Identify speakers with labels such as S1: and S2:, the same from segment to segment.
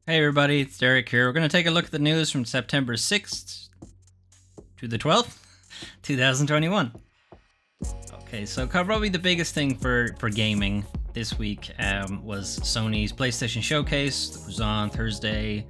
S1: Hey everybody, it's Derek here. We're going to take a look at the news from September 6th to the 12th, 2021. Okay, so probably the biggest thing for gaming this week was Sony's PlayStation Showcase that was on Thursday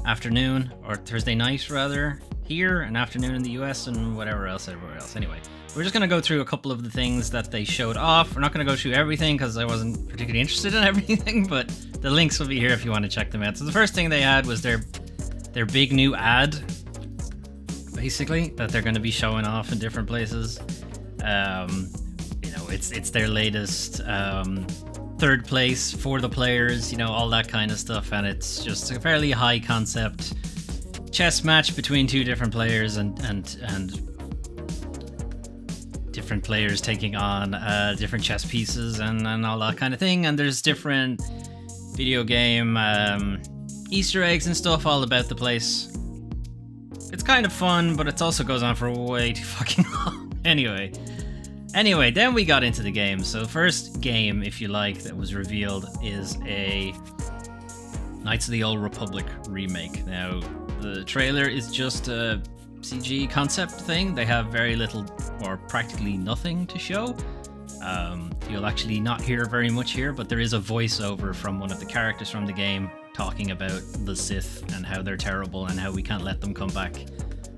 S1: afternoon, or Thursday night rather, here, and afternoon in the US and whatever else, everywhere else. Anyway, we're just going to go through a couple of the things that they showed off. We're not going to go through everything because I wasn't particularly interested in everything, but the links will be here if you want to check them out. So the first thing they had was their big new ad, basically, that they're going to be showing off in different places. It's their latest third place for the players, all that kind of stuff, and it's just a fairly high concept chess match between two different players and different players taking on different chess pieces and all that kind of thing. And there's different video game Easter eggs and stuff all about the place. It's kind of fun, but it also goes on for way too fucking long. Anyway, then we got into the game. So the first game, if you like, that was revealed is a Knights of the Old Republic remake. Now, the trailer is just a CG concept thing. They have very little or practically nothing to show. You'll actually not hear very much here, but there is a voiceover from one of the characters from the game talking about the Sith and how they're terrible and how we can't let them come back.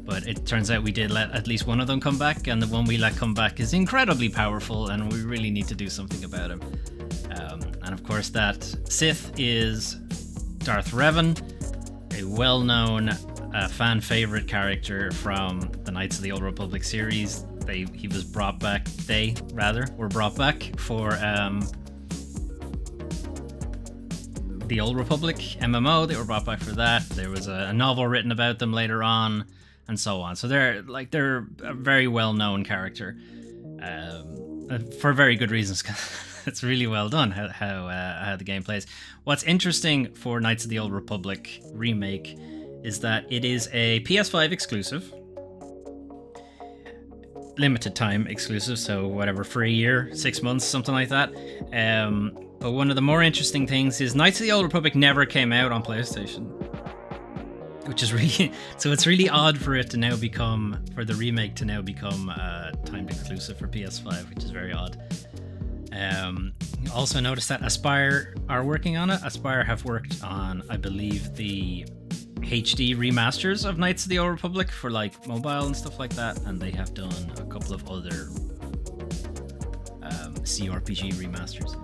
S1: But it turns out we did let at least one of them come back, and the one we let come back is incredibly powerful, and we really need to do something about him. And of course, that Sith is Darth Revan, a well-known fan favorite character from the Knights of the Old Republic series. They were brought back for the Old Republic MMO. They were brought back for that. There was a novel written about them later on, and so on. So they're a very well-known character, for very good reasons. It's really well done how the game plays. What's interesting for Knights of the Old Republic remake is that it is a PS5 exclusive, limited time exclusive, so whatever, for a year, 6 months, something like that. But one of the more interesting things is Knights of the Old Republic never came out on PlayStation, which is really, so it's really odd for it to now become, for the remake to now become timed exclusive for PS5, which is very odd. Also noticed that Aspyr are working on it. Aspyr have worked on, I believe, the HD remasters of Knights of the Old Republic for like mobile and stuff like that, and they have done a couple of other CRPG remasters.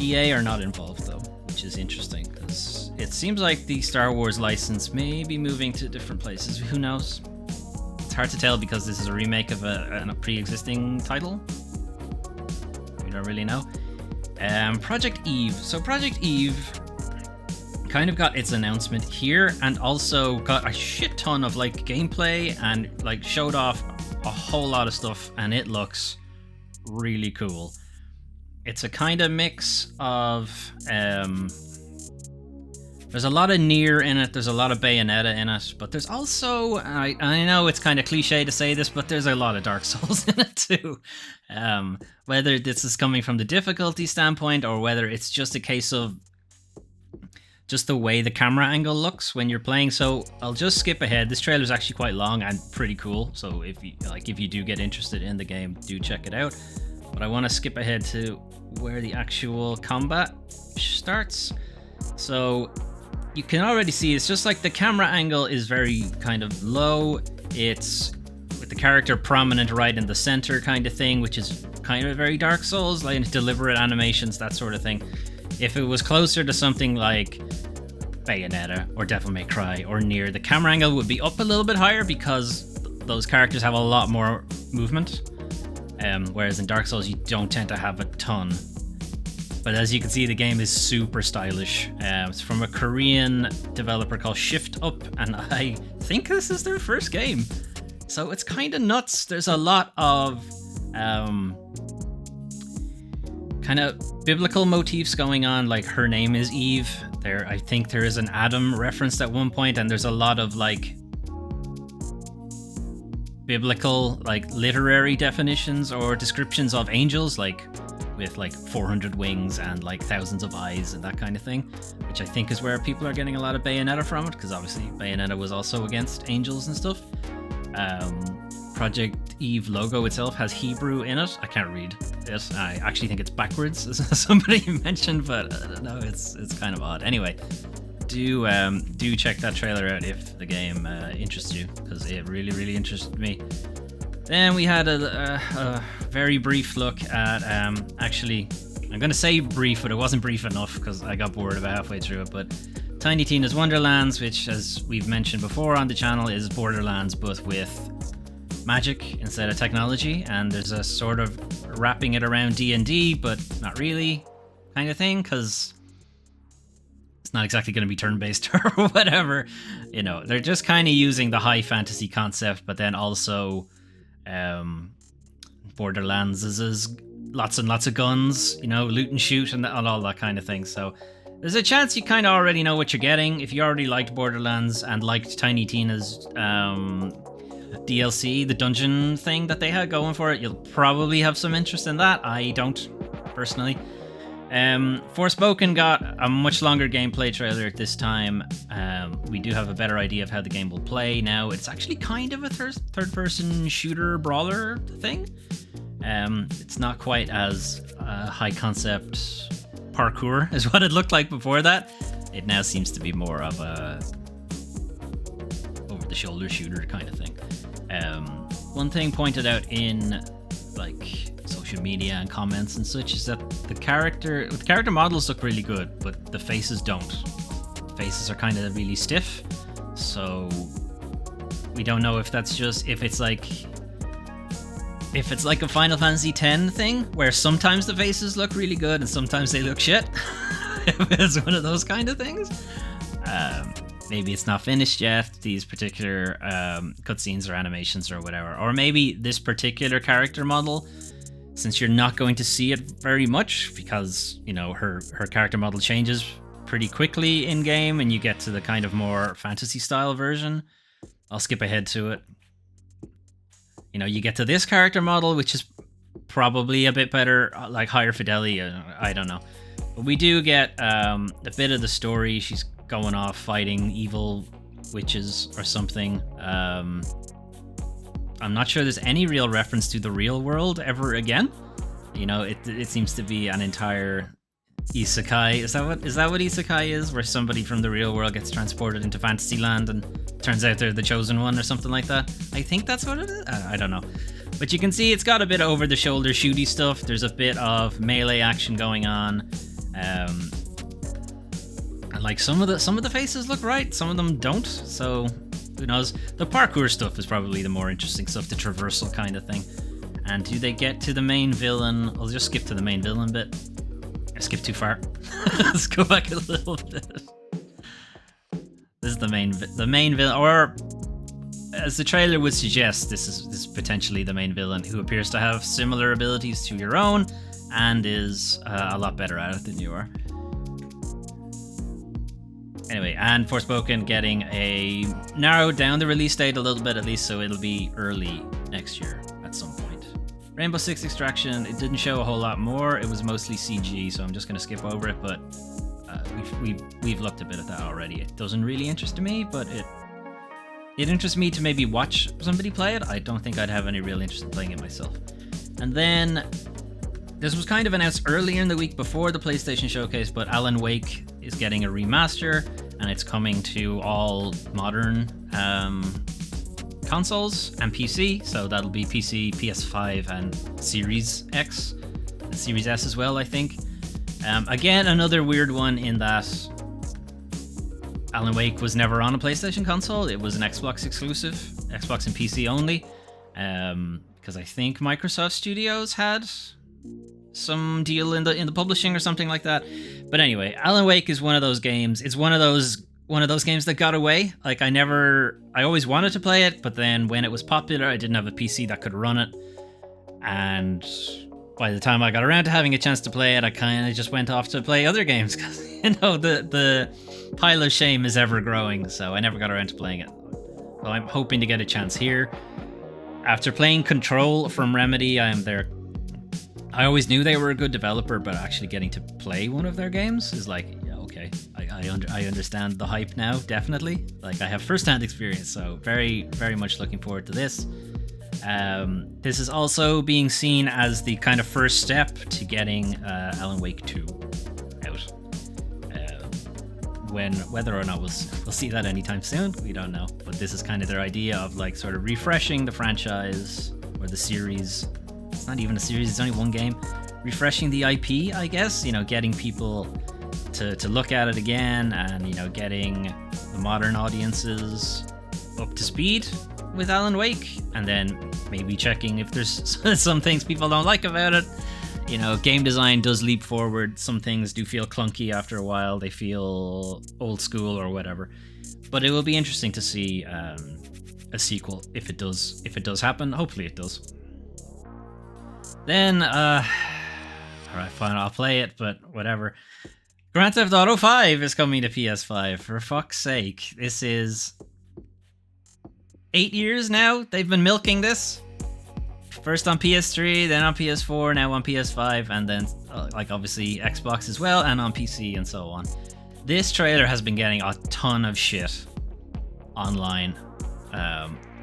S1: EA are not involved though, which is interesting because it seems like the Star Wars license may be moving to different places. Who knows? It's hard to tell because this is a remake of a pre-existing title. We don't really know. Project Eve. So Project Eve kind of got its announcement here, and also got a shit ton of like gameplay and like showed off a whole lot of stuff, and it looks really cool. It's a kind of mix of there's a lot of Nier in it, there's a lot of Bayonetta in it, but there's also, I know it's kind of cliche to say this, but there's a lot of Dark Souls in it too. Whether this is coming from the difficulty standpoint or whether it's just a case of just the way the camera angle looks when you're playing. So I'll just skip ahead. This trailer is actually quite long and pretty cool, so if you do get interested in the game, do check it out. But I want to skip ahead to where the actual combat starts. So you can already see it's just like the camera angle is very kind of low. It's with the character prominent right in the center kind of thing, which is kind of very Dark Souls, like deliberate animations, that sort of thing. If it was closer to something like Bayonetta or Devil May Cry or Nier, the camera angle would be up a little bit higher because those characters have a lot more movement. Whereas in Dark Souls, you don't tend to have a ton. But as you can see, the game is super stylish. It's from a Korean developer called Shift Up, and I think this is their first game. So it's kind of nuts. There's a lot of kind of biblical motifs going on, like her name is Eve. I think there is an Adam referenced at one point, and there's a lot of like biblical, like literary definitions or descriptions of angels, like with like 400 wings and like thousands of eyes and that kind of thing, which I think is where people are getting a lot of Bayonetta from it, because obviously Bayonetta was also against angels and stuff. Project Eve logo itself has Hebrew in it. I can't read it. I actually think it's backwards, as somebody mentioned, but I don't know, it's kind of odd. Anyway, do check that trailer out if the game interests you, because it really interested me. Then we had a very brief look at, actually, I'm going to say brief, but it wasn't brief enough because I got bored about halfway through it, but Tiny Tina's Wonderlands, which, as we've mentioned before on the channel, is Borderlands, but with magic instead of technology, and there's a sort of wrapping it around D&D, but not really kind of thing, because it's not exactly going to be turn-based or whatever. You know, they're just kind of using the high fantasy concept, but then also Borderlands is lots and lots of guns, you know, loot and shoot and all that kind of thing. So there's a chance you kind of already know what you're getting. If you already liked Borderlands and liked Tiny Tina's DLC, the dungeon thing that they had going for it, you'll probably have some interest in that. I don't, personally. Forspoken got a much longer gameplay trailer this time. We do have a better idea of how the game will play now. It's actually kind of a third-person shooter brawler thing. It's not quite as high-concept parkour as what it looked like before that. It now seems to be more of a over-the-shoulder shooter kind of thing. One thing pointed out in like social media and comments and such is that the character models look really good, but the faces don't. The faces are kind of really stiff, so we don't know if that's just if it's like a Final Fantasy X thing where sometimes the faces look really good and sometimes they look shit. If it's one of those kind of things. Maybe it's not finished yet, these particular cutscenes or animations or whatever. Or maybe this particular character model, since you're not going to see it very much because, you know, her character model changes pretty quickly in game and you get to the kind of more fantasy style version. I'll skip ahead to it. You know, you get to this character model, which is probably a bit better, like higher fidelity. I don't know. But we do get a bit of the story. She's going off fighting evil witches or something. I'm not sure there's any real reference to the real world ever again. You know, it seems to be an entire isekai. Is that what isekai is? Where somebody from the real world gets transported into Fantasyland and turns out they're the chosen one or something like that. I think that's what it is. I don't know. But you can see it's got a bit of over-the-shoulder shooty stuff. There's a bit of melee action going on. And like some of the faces look right, some of them don't. So who knows? The parkour stuff is probably the more interesting stuff, the traversal kind of thing. And do they get to the main villain? I'll just skip to the main villain bit. I skipped too far. Let's go back a little bit. This is the main villain, or as the trailer would suggest, this is potentially the main villain, who appears to have similar abilities to your own and is a lot better at it than you are. Anyway, and Forspoken getting a narrowed down the release date a little bit at least, so it'll be early next year at some point. Rainbow Six Extraction, it didn't show a whole lot more. It was mostly CG, so I'm just going to skip over it, but we've looked a bit at that already. It doesn't really interest me, but it interests me to maybe watch somebody play it. I don't think I'd have any real interest in playing it myself. And then this was kind of announced earlier in the week before the PlayStation Showcase, but Alan Wake is getting a remaster, and it's coming to all modern consoles and PC. So that'll be PC, PS5, and Series X, and Series S as well, I think. Again, another weird one in that Alan Wake was never on a PlayStation console. It was an Xbox exclusive, Xbox and PC only, because I think Microsoft Studios had some deal in the publishing or something like that. But anyway, Alan Wake is one of those games. It's one of those games that got away. Like I always wanted to play it, but then when it was popular, I didn't have a PC that could run it. And by the time I got around to having a chance to play it, I kind of just went off to play other games because, you know, the pile of shame is ever growing. So I never got around to playing it. So I'm hoping to get a chance here. After playing Control from Remedy, I'm I always knew they were a good developer, but actually getting to play one of their games is like, yeah, okay, I understand the hype now, definitely. Like, I have first-hand experience, so very, very much looking forward to this. This is also being seen as the kind of first step to getting Alan Wake 2 out. Whether or not we'll see that anytime soon, we don't know. But this is kind of their idea of like sort of refreshing the franchise or the series. It's not even a series, it's only one game. Refreshing the IP, I guess, you know, getting people to look at it again, and, you know, getting the modern audiences up to speed with Alan Wake, and then maybe checking if there's some things people don't like about it. You know, game design does leap forward. Some things do feel clunky after a while. They feel old school or whatever. But it will be interesting to see a sequel if it does happen. Hopefully it does. Then, alright, fine, I'll play it, but whatever. Grand Theft Auto 5 is coming to PS5. For fuck's sake. This is 8 years now they've been milking this. First on PS3, then on PS4, now on PS5, and then like obviously Xbox as well, and on PC and so on. This trailer has been getting a ton of shit online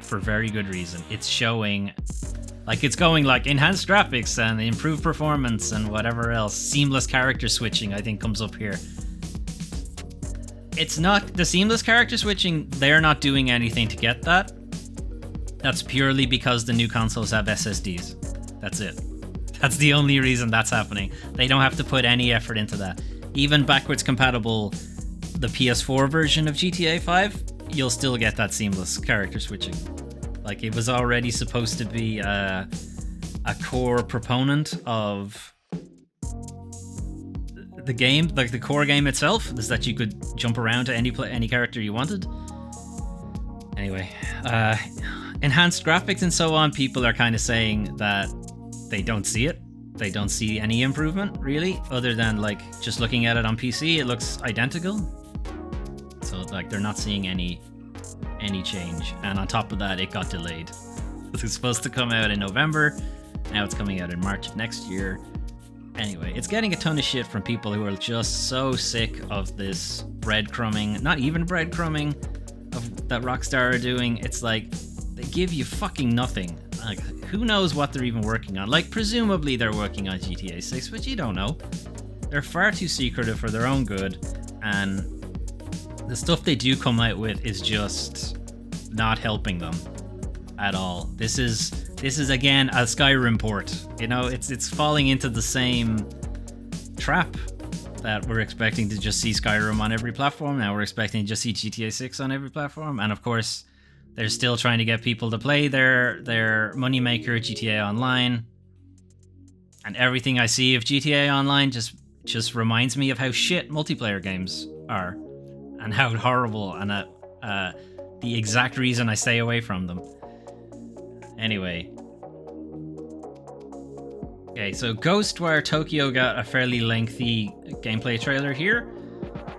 S1: for very good reason. It's showing, like, it's going like enhanced graphics and improved performance and whatever else. Seamless character switching, I think, comes up here. It's not the seamless character switching, they're not doing anything to get that. That's purely because the new consoles have SSDs. That's it. That's the only reason that's happening. They don't have to put any effort into that. Even backwards compatible, the PS4 version of GTA 5, you'll still get that seamless character switching. Like, it was already supposed to be a core proponent of the game, like the core game itself, is that you could jump around to any character you wanted. Anyway, enhanced graphics and so on, people are kind of saying that they don't see it. They don't see any improvement, really, other than, like, just looking at it on PC, it looks identical. So, like, they're not seeing any change. And on top of that, it got delayed. It was supposed to come out in November. Now it's coming out in March of next year. Anyway, it's getting a ton of shit from people who are just so sick of this breadcrumbing, not even breadcrumbing, of that Rockstar are doing. It's like, they give you fucking nothing. Like, who knows what they're even working on? Like, presumably they're working on GTA 6, but you don't know. They're far too secretive for their own good, and the stuff they do come out with is just not helping them at all. This is again a Skyrim port. You know, it's falling into the same trap that we're expecting to just see Skyrim on every platform. Now we're expecting to just see GTA 6 on every platform, and of course, they're still trying to get people to play their moneymaker GTA Online. And everything I see of GTA Online just reminds me of how shit multiplayer games are, and how horrible, and the exact reason I stay away from them. Anyway. Okay, so Ghostwire Tokyo got a fairly lengthy gameplay trailer here.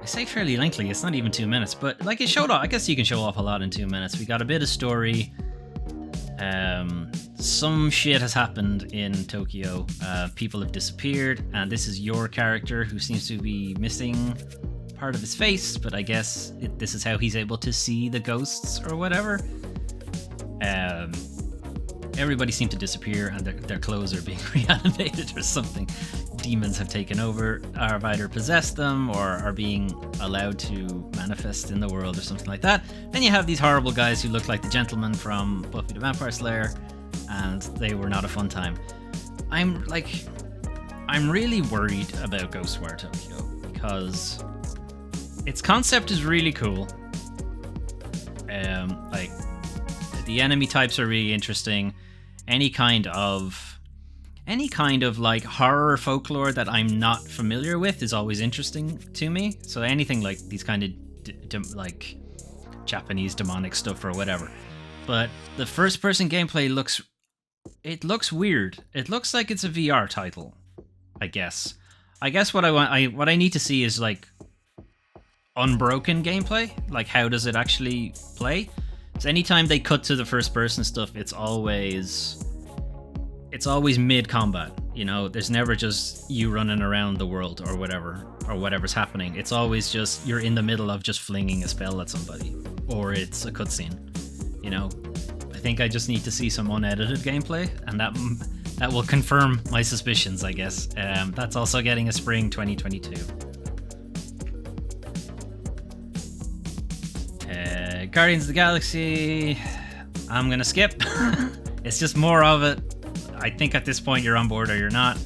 S1: I say fairly lengthy, it's not even 2 minutes, but like, it showed off. I guess you can show off a lot in 2 minutes. We got a bit of story. Some shit has happened in Tokyo. People have disappeared, and this is your character who seems to be missing part of his face, but I guess this is how he's able to see the ghosts or whatever. Everybody seemed to disappear, and their clothes are being reanimated or something. Demons have taken over, have either possessed them or are being allowed to manifest in the world or something like that. Then you have these horrible guys who look like the gentleman from Buffy the Vampire Slayer, and they were not a fun time. I'm really worried about Ghostwire Tokyo because its concept is really cool. Like, the enemy types are really interesting. Any kind of like horror folklore that I'm not familiar with is always interesting to me. So anything like these kind of like Japanese demonic stuff or whatever. But the first person gameplay looks weird. It looks like it's a VR title, I guess. What I need to see is like unbroken gameplay. Like, how does it actually play? So anytime they cut to the first person stuff, it's always mid combat. You know, there's never just you running around the world or whatever's happening. It's always just you're in the middle of just flinging a spell at somebody, or it's a cutscene. You know, I think I just need to see some unedited gameplay, and that will confirm my suspicions, I guess. That's also getting a spring 2022. Guardians of the Galaxy, I'm gonna skip. It's just more of it. I think at this point you're on board or you're not.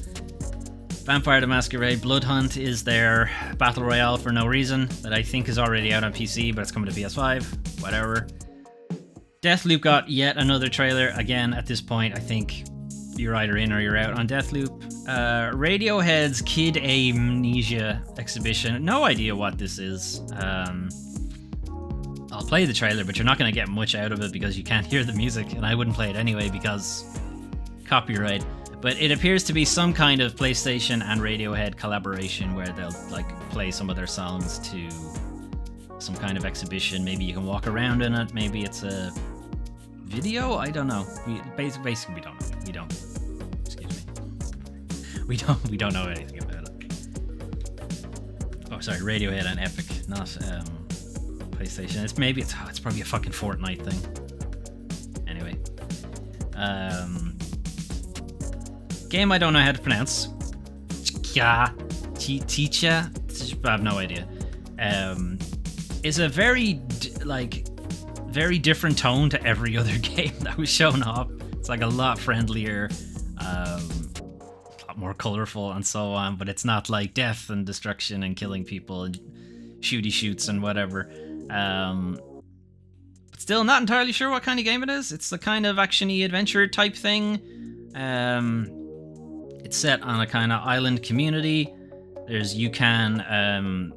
S1: Vampire the Masquerade Bloodhunt is their Battle Royale for no reason that I think is already out on PC, but it's coming to PS5. Whatever. Deathloop got yet another trailer. Again, at this point, I think you're either in or you're out on Deathloop. Radiohead's Kid Amnesia exhibition. No idea what this is. I'll play the trailer, but you're not going to get much out of it because you can't hear the music, and I wouldn't play it anyway because copyright. But it appears to be some kind of PlayStation and Radiohead collaboration where they'll like play some of their songs to some kind of exhibition. Maybe you can walk around in it. Maybe it's a video. I don't know. Basically, we don't know. We don't. Excuse me. We don't know anything about it. Oh, sorry. Radiohead and Epic, not PlayStation. It's probably a fucking Fortnite thing. Anyway, game I don't know how to pronounce. Ticha. I have no idea. Is a very different tone to every other game that was shown off. It's like a lot friendlier, a lot more colorful and so on, but it's not like death and destruction and killing people and shooty shoots and whatever. But still not entirely sure what kind of game it is. It's the kind of action-y adventure type thing. It's set on a kind of island community. You can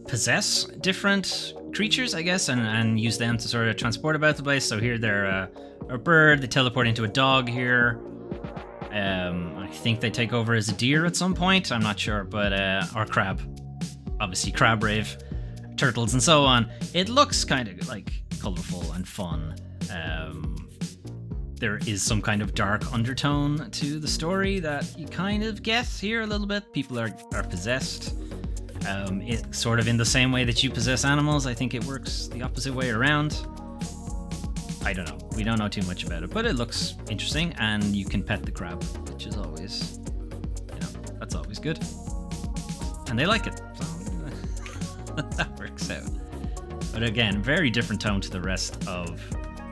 S1: possess different creatures, I guess, and use them to sort of transport about the place. So here they're a bird, they teleport into a dog here. I think they take over as a deer at some point, I'm not sure, but or crab. Obviously crab rave, turtles and so on. It looks kind of like colorful and fun. There is some kind of dark undertone to the story that you kind of get here a little bit. People are possessed. It's sort of in the same way that you possess animals. I think it works the opposite way around. I don't know. We don't know too much about it, but it looks interesting, and you can pet the crab, which is always, that's always good. And they like it, so that works out. But again, very different tone to the rest of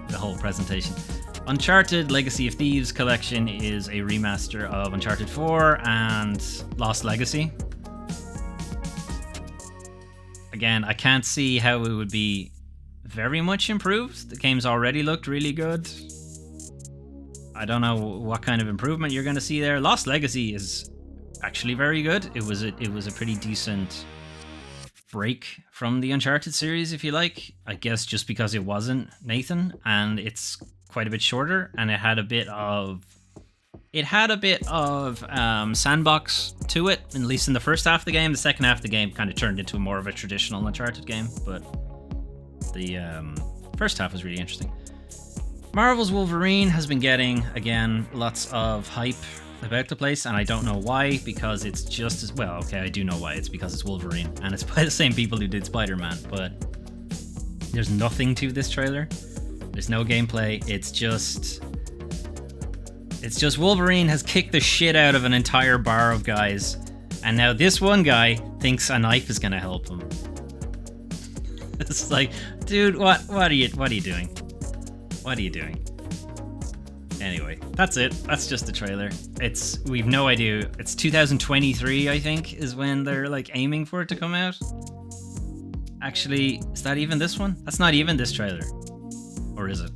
S1: the whole presentation. Uncharted Legacy of Thieves collection is a remaster of Uncharted 4 and Lost Legacy. Again, I can't see how it would be very much improved. The game's already looked really good. I don't know what kind of improvement you're going to see there. Lost Legacy is actually very good. It was a pretty decent break from the Uncharted series, if you like. I guess just because it wasn't Nathan, and it's quite a bit shorter, and it had a bit of sandbox to it, at least in the first half of the game. The second half of the game kind of turned into more of a traditional Uncharted game, but the first half was really interesting. Marvel's Wolverine has been getting, again, lots of hype about the place, and I don't know why, because it's just as well. Okay, I do know why. It's because it's Wolverine, and it's by the same people who did Spider-Man, but there's nothing to this trailer. There's no gameplay. It's just Wolverine has kicked the shit out of an entire bar of guys, and now this one guy thinks a knife is gonna help him. It's like, dude, what are you doing? What are you doing? Anyway, that's it. That's just the trailer. We've no idea. It's 2023, I think, is when they're like aiming for it to come out. Actually, is that even this one? That's not even this trailer. Or is it?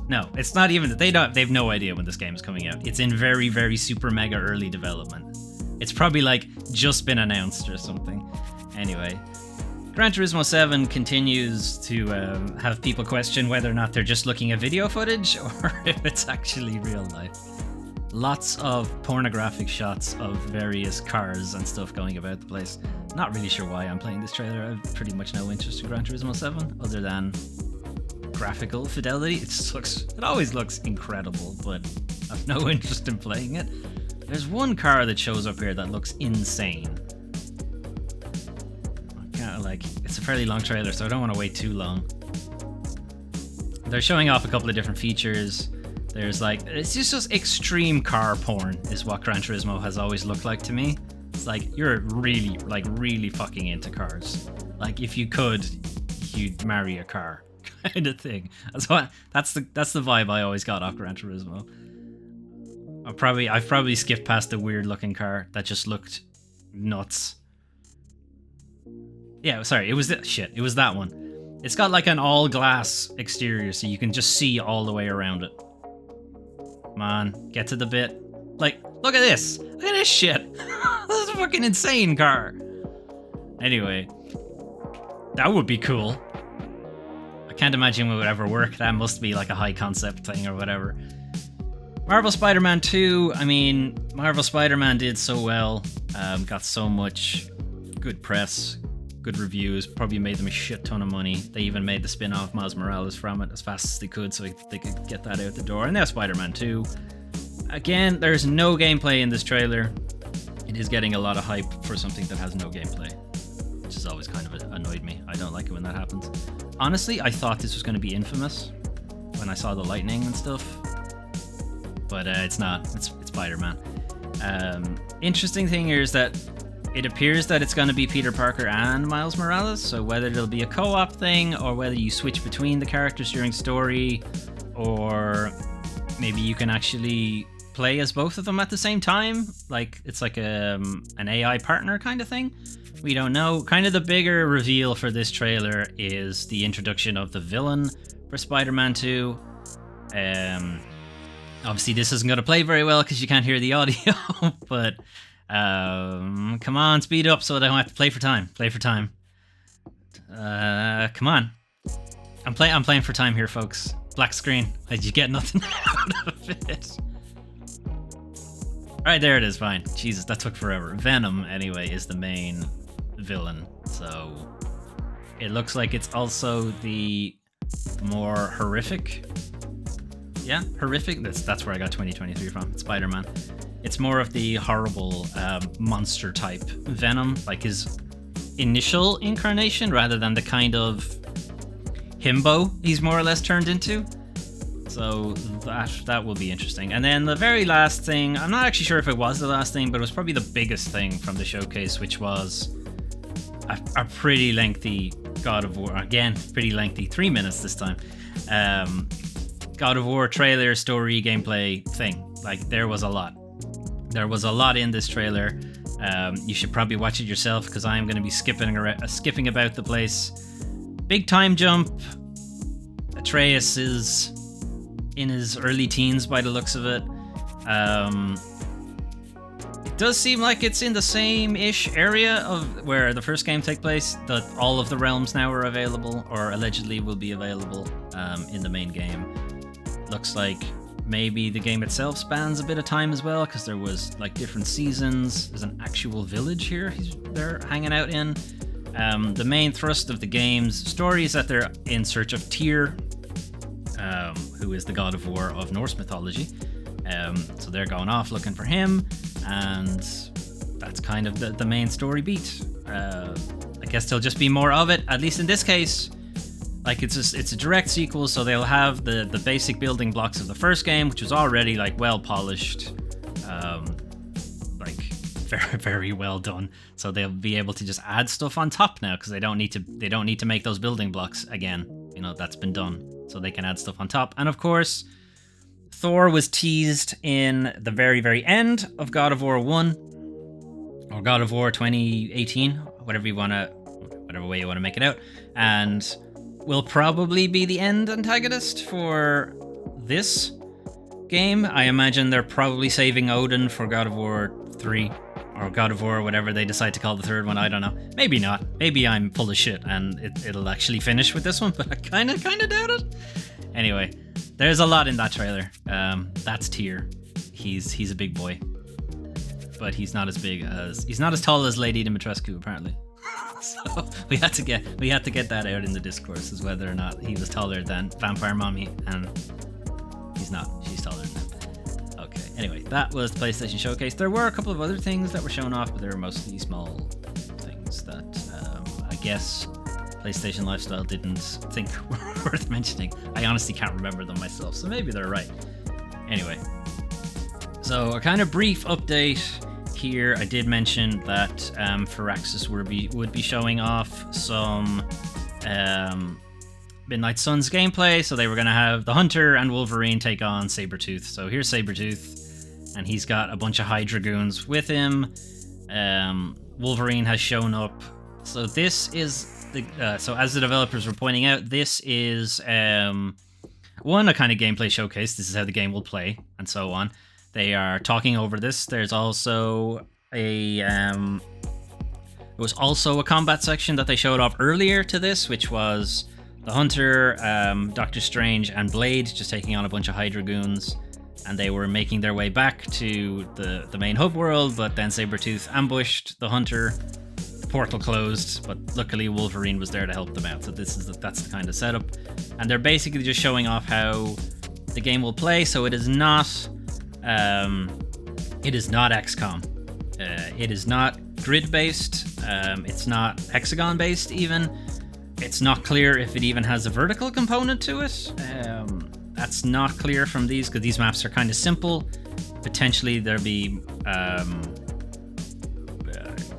S1: No, it's not even. They've no idea when this game is coming out. It's in very, very super mega early development. It's probably like just been announced or something. Anyway, Gran Turismo 7 continues to have people question whether or not they're just looking at video footage or if it's actually real life. Lots of pornographic shots of various cars and stuff going about the place. Not really sure why I'm playing this trailer. I have pretty much no interest in Gran Turismo 7 other than graphical fidelity. It always looks incredible, but I've no interest in playing it. There's one car that shows up here that looks insane. It's a fairly long trailer, so I don't want to wait too long. They're showing off a couple of different features. There's it's just extreme car porn is what Gran Turismo has always looked like to me. It's like you're really fucking into cars. Like if you could, you'd marry a car kind of thing. That's the vibe I always got off Gran Turismo. I've probably skipped past the weird looking car that just looked nuts. Yeah, sorry, it was that one. It's got like an all glass exterior, so you can just see all the way around it. Come on, get to the bit. Like, look at this! Look at this shit! This is a fucking insane car! Anyway, that would be cool. I can't imagine it would ever work. That must be like a high concept thing or whatever. Marvel Spider-Man 2, I mean, Marvel Spider-Man did so well. Got so much good press, good reviews, probably made them a shit ton of money. They even made the spin-off Miles Morales from it as fast as they could so they could get that out the door. And now Spider-Man 2. Again, there's no gameplay in this trailer. It is getting a lot of hype for something that has no gameplay, which has always kind of annoyed me. I don't like it when that happens. Honestly, I thought this was going to be Infamous when I saw the lightning and stuff, but it's not. It's Spider-Man. Interesting thing here is that it appears that it's going to be Peter Parker and Miles Morales, so whether it'll be a co-op thing or whether you switch between the characters during story, or maybe you can actually play as both of them at the same time, like it's like an AI partner kind of thing. We don't know. Kind of the bigger reveal for this trailer is the introduction of the villain for Spider-Man 2. Obviously this isn't going to play very well because you can't hear the audio, but come on, speed up so I don't have to play for time. Come on. I'm playing for time here, folks. Black screen. Did you get nothing out of it? Alright, there it is, fine. Jesus, that took forever. Venom, anyway, is the main villain. So it looks like it's also the more horrific. Yeah, horrific. That's where I got 2023 from. Spider-Man. It's more of the horrible monster type Venom, like his initial incarnation, rather than the kind of himbo he's more or less turned into. So that will be interesting. And then the very last thing, I'm not actually sure if it was the last thing, but it was probably the biggest thing from the showcase, which was a pretty lengthy God of War. Again, pretty lengthy, 3 minutes this time. God of War trailer, story, gameplay thing. Like, there was a lot. There was a lot in this trailer. You should probably watch it yourself because I am going to be skipping about the place. Big time jump. Atreus is in his early teens by the looks of it. It does seem like it's in the same-ish area of where the first game took place, that all of the realms now are available, or allegedly will be available in the main game. Looks like maybe the game itself spans a bit of time as well, because there was like different seasons. There's an actual village here they're hanging out in. The main thrust of the game's story is that they're in search of Tyr, who is the god of war of Norse mythology. So they're going off looking for him, and that's kind of the main story beat. I guess there'll just be more of it, at least in this case. Like, it's a direct sequel, so they'll have the basic building blocks of the first game, which was already like well polished, like very, very well done. So they'll be able to just add stuff on top now, because they don't need to make those building blocks again. You know, that's been done. So they can add stuff on top. And of course, Thor was teased in the very, very end of God of War 1, or God of War 2018, whatever way you want to make it out, and will probably be the end antagonist for this game. I imagine they're probably saving Odin for God of War 3, or God of War, whatever they decide to call the third one. I don't know. Maybe not. Maybe I'm full of shit and it'll actually finish with this one, but I kind of doubt it. Anyway, there's a lot in that trailer. That's Tyr. He's a big boy, but he's not as tall as Lady Dimitrescu, apparently. So we had to get that out in the discourse, as whether or not he was taller than Vampire Mommy, and he's not. She's taller than him. Okay. Anyway, that was the PlayStation Showcase. There were a couple of other things that were shown off, but they were mostly small things that I guess PlayStation Lifestyle didn't think were worth mentioning. I honestly can't remember them myself, so maybe they're right. Anyway, so a kind of brief update here. I did mention that Firaxis would be showing off some Midnight Suns gameplay, so they were going to have the Hunter and Wolverine take on Sabretooth. So here's Sabretooth, and he's got a bunch of Hydra goons with him. Wolverine has shown up. So this is so as the developers were pointing out, this is a kind of gameplay showcase. This is how the game will play, and so on. They are talking over this. There's also there was also a combat section that they showed off earlier to this, which was the Hunter, Doctor Strange, and Blade just taking on a bunch of Hydra goons, and they were making their way back to the main hub world, but then Sabretooth ambushed the Hunter. Portal closed, but luckily Wolverine was there to help them out. So that's the kind of setup, and they're basically just showing off how the game will play. So it is not XCOM. It is not grid based. It's not hexagon based even. It's not clear if it even has a vertical component to it. That's not clear from these, because these maps are kind of simple. Potentially there'll be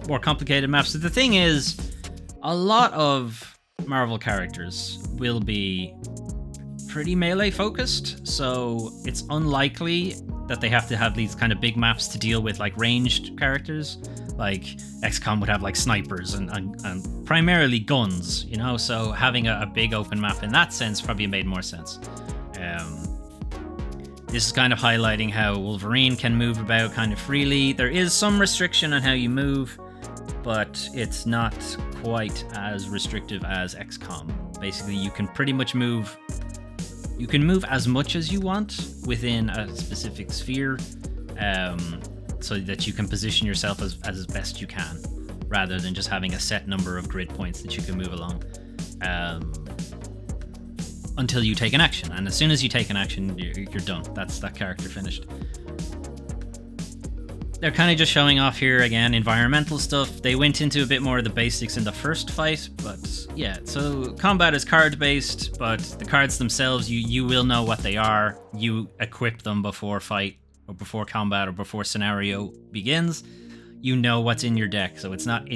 S1: more complicated maps. So the thing is, a lot of Marvel characters will be pretty melee focused, so it's unlikely that they have to have these kind of big maps to deal with like ranged characters. Like XCOM would have like snipers and primarily guns, you know, so having a big open map in that sense probably made more sense. This is kind of highlighting how Wolverine can move about kind of freely. There is some restriction on how you move, but it's not quite as restrictive as XCOM. Basically, you can pretty much move. You can move as much as you want within a specific sphere, so that you can position yourself as best you can, rather than just having a set number of grid points that you can move along, until you take an action. And as soon as you take an action, you're done. That's that character finished. They're kind of just showing off here again environmental stuff. They went into a bit more of the basics in the first fight, but yeah, so combat is card based, but the cards themselves, you will know what they are. You equip them before fight or before combat or before scenario begins. You know what's in your deck, so it's not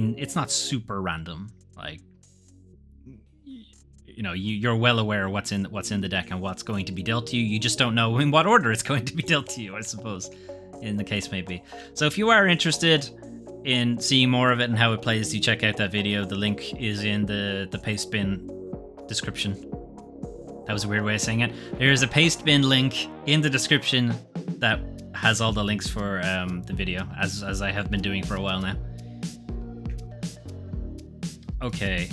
S1: super random. Like, you know, you're well aware what's in the deck and what's going to be dealt to you. You just don't know in what order it's going to be dealt to you, I suppose, in the case may be. So if you are interested in seeing more of it and how it plays, you check out that video. The link is in the paste bin description. That was a weird way of saying it. There is a paste bin link in the description that has all the links for the video, as I have been doing for a while now. Okay,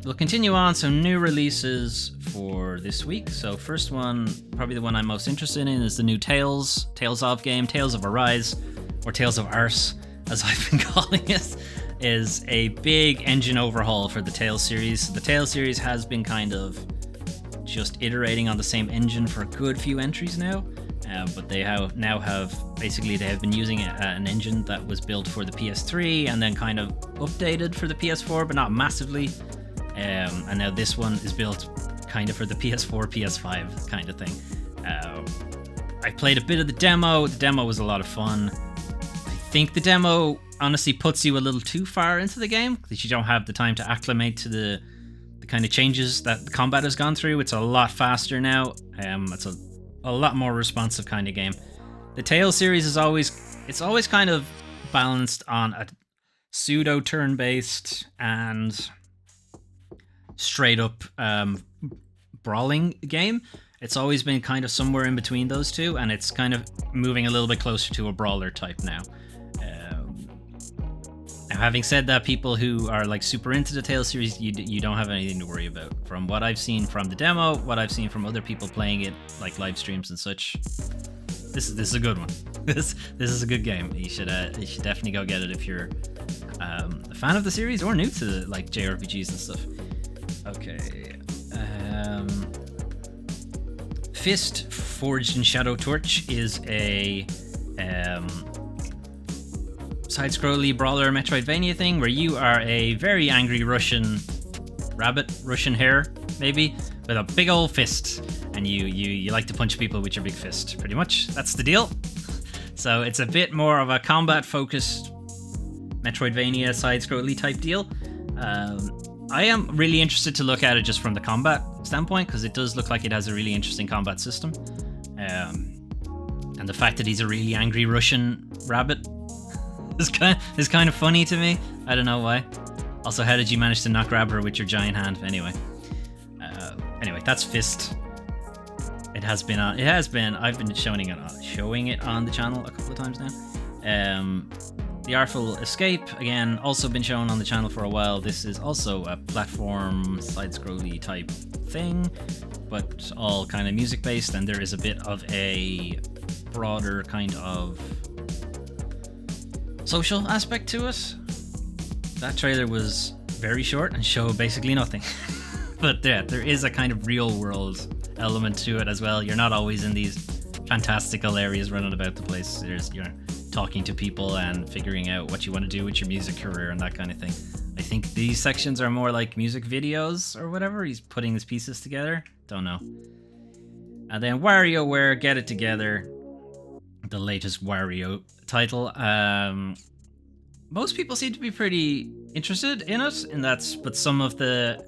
S1: we'll continue on. So new releases for this week. So first one, probably the one I'm most interested in, is the new Tales of game, Tales of Arise, or Tales of Arse, as I've been calling it, is a big engine overhaul for the Tales series. The Tales series has been kind of just iterating on the same engine for a good few entries now. But they have been using an engine that was built for the PS3 and then kind of updated for the PS4, but not massively. And now this one is built kind of for the PS4, PS5 kind of thing. I played a bit of the demo. The demo was a lot of fun. I think the demo honestly puts you a little too far into the game, because you don't have the time to acclimate to the kind of changes that the combat has gone through. It's a lot faster now. It's a lot more responsive kind of game. The Tales series is always kind of balanced on a pseudo turn-based and straight up brawling game. It's always been kind of somewhere in between those two, and it's kind of moving a little bit closer to a brawler type now. Now, having said that, people who are like super into the Tales series, you don't have anything to worry about. From what I've seen from the demo, what I've seen from other people playing it, like live streams and such, this is a good one. This is a good game. You should definitely go get it if you're a fan of the series or new to like JRPGs and stuff. Okay. Fist Forged in Shadow Torch is a side-scrolly brawler Metroidvania thing where you are a very angry Russian rabbit, Russian hare maybe, with a big old fist, and you like to punch people with your big fist. Pretty much, that's the deal. So it's a bit more of a combat-focused Metroidvania side-scrolly type deal. I am really interested to look at it just from the combat standpoint, because it does look like it has a really interesting combat system. And the fact that he's a really angry Russian rabbit is kind of funny to me. I don't know why. Also, how did you manage to not grab her with your giant hand? Anyway, that's Fist. It has been on. I've been showing it on the channel a couple of times now. The Artful Escape, again, also been shown on the channel for a while. This is also a platform side-scrolly type thing, but all kind of music-based, and there is a bit of a broader kind of social aspect to it. That trailer was very short and showed basically nothing. But yeah, there is a kind of real-world element to it as well. You're not always in these fantastical areas running about the place. You're talking to people and figuring out what you want to do with your music career and that kind of thing. I think these sections are more like music videos or whatever. He's putting his pieces together. Don't know. And then WarioWare, Get It Together, the latest Wario title. Most people seem to be pretty interested in it, but some of the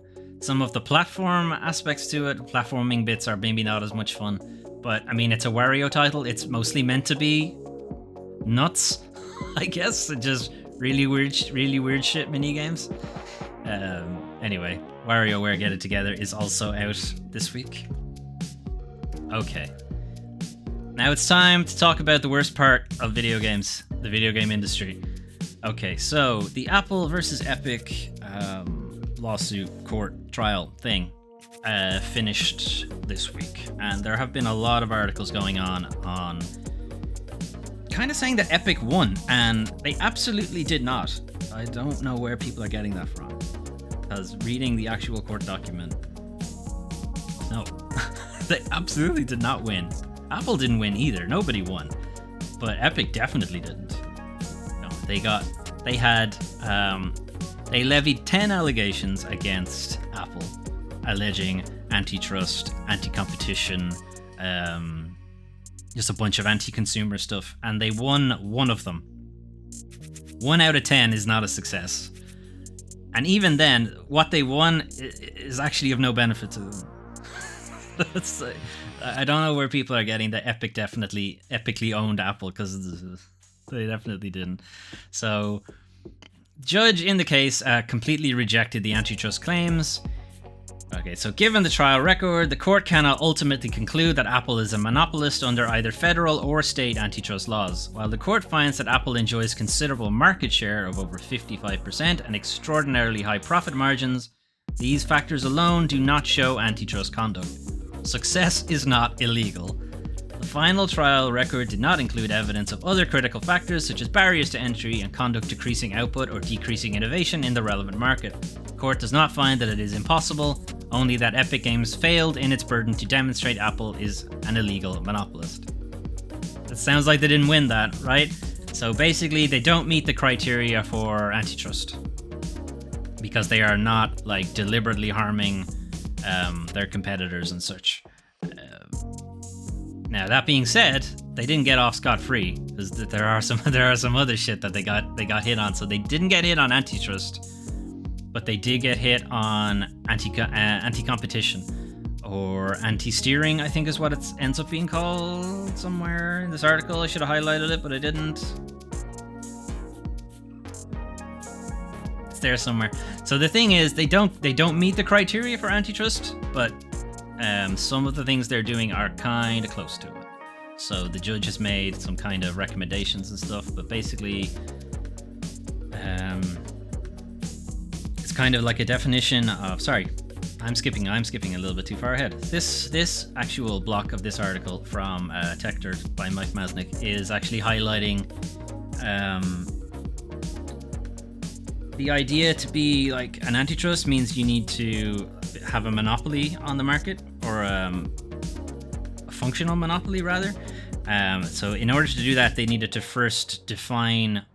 S1: platform aspects to it, platforming bits, are maybe not as much fun. But I mean, it's a Wario title. It's mostly meant to be nuts, I guess. Just really weird shit mini games. Anyway, WarioWare Get It Together is also out this week. Okay, now it's time to talk about the worst part of video games, the video game industry. Okay, so the Apple versus Epic lawsuit court trial thing finished this week, and there have been a lot of articles going on kind of saying that Epic won, and they absolutely did not. I don't know where people are getting that from, because reading the actual court document, no, they absolutely did not win. Apple didn't win either. Nobody won, but Epic definitely didn't. No, they levied 10 allegations against Apple, alleging antitrust, anti-competition, just a bunch of anti-consumer stuff, and they won one of them. 1 out of 10 is not a success. And even then, what they won is actually of no benefit to them. I don't know where people are getting that Epic epically owned Apple, because they definitely didn't. So, judge in the case completely rejected the antitrust claims. Okay, so given the trial record, the court cannot ultimately conclude that Apple is a monopolist under either federal or state antitrust laws. While the court finds that Apple enjoys considerable market share of over 55% and extraordinarily high profit margins, these factors alone do not show antitrust conduct. Success is not illegal. The final trial record did not include evidence of other critical factors such as barriers to entry and conduct decreasing output or decreasing innovation in the relevant market. The court does not find that it is impossible, only that Epic Games failed in its burden to demonstrate Apple is an illegal monopolist. That sounds like they didn't win that, right? So basically, they don't meet the criteria for antitrust because they are not like deliberately harming their competitors and such. Now that being said, they didn't get off scot-free, because there are some other shit that they got hit on. So they didn't get hit on antitrust, but they did get hit on anti-competition or anti-steering, I think is what it ends up being called somewhere in this article. I should have highlighted it, but I didn't. It's there somewhere. So the thing is, they don't meet the criteria for antitrust, but some of the things they're doing are kind of close to it. So the judge has made some kind of recommendations and stuff, but basically, it's kind of like a definition of. Sorry, I'm skipping a little bit too far ahead. This actual block of this article from Tech Dirt by Mike Masnick is actually highlighting the idea to be like an antitrust means you need to have a monopoly on the market, or a functional monopoly rather. So in order to do that, they needed to first define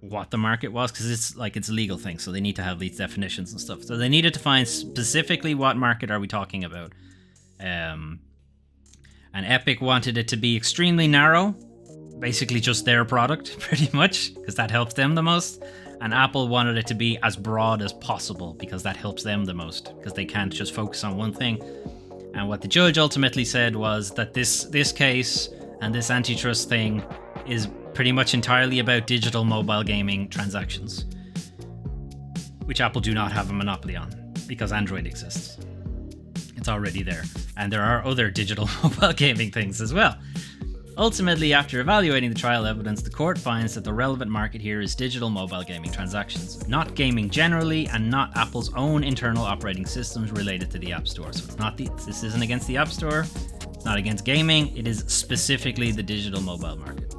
S1: what the market was, because it's a legal thing, so they need to have these definitions and stuff. So they needed to find specifically what market are we talking about. And Epic wanted it to be extremely narrow, basically just their product, pretty much, because that helps them the most. And Apple wanted it to be as broad as possible, because that helps them the most, because they can't just focus on one thing. And what the judge ultimately said was that this case and this antitrust thing is pretty much entirely about digital mobile gaming transactions, which Apple do not have a monopoly on, because Android exists. It's already there. And there are other digital mobile gaming things as well. Ultimately, after evaluating the trial evidence, the court finds that the relevant market here is digital mobile gaming transactions, not gaming generally, and not Apple's own internal operating systems related to the App Store. So this isn't against the App Store, it's not against gaming, it is specifically the digital mobile market.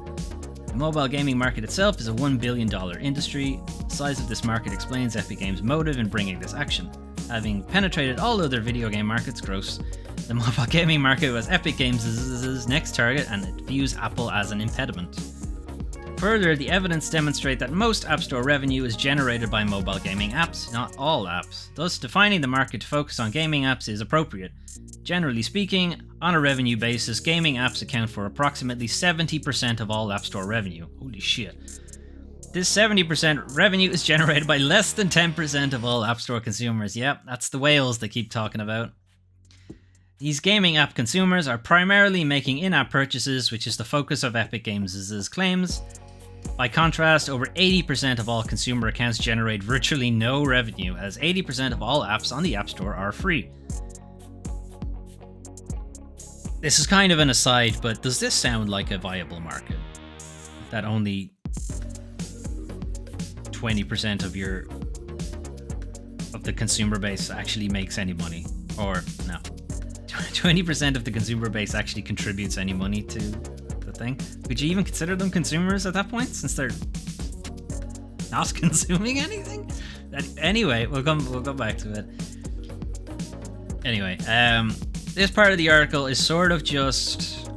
S1: The mobile gaming market itself is a $1 billion industry. The size of this market explains Epic Games' motive in bringing this action. Having penetrated all other video game markets gross, the mobile gaming market was Epic Games' next target, and it views Apple as an impediment. Further, the evidence demonstrates that most App Store revenue is generated by mobile gaming apps, not all apps. Thus, defining the market to focus on gaming apps is appropriate. Generally speaking, on a revenue basis, gaming apps account for approximately 70% of all App Store revenue. Holy shit. This 70% revenue is generated by less than 10% of all App Store consumers. Yep, that's the whales they keep talking about. These gaming app consumers are primarily making in-app purchases, which is the focus of Epic Games' claims. By contrast, over 80% of all consumer accounts generate virtually no revenue, as 80% of all apps on the App Store are free. This is kind of an aside, but does this sound like a viable market? That only 20% of the consumer base actually makes any money, or no, 20% of the consumer base actually contributes any money to the thing. Would you even consider them consumers at that point, since they're not consuming anything? Anyway, we'll go back to it. Anyway, this part of the article is sort of just,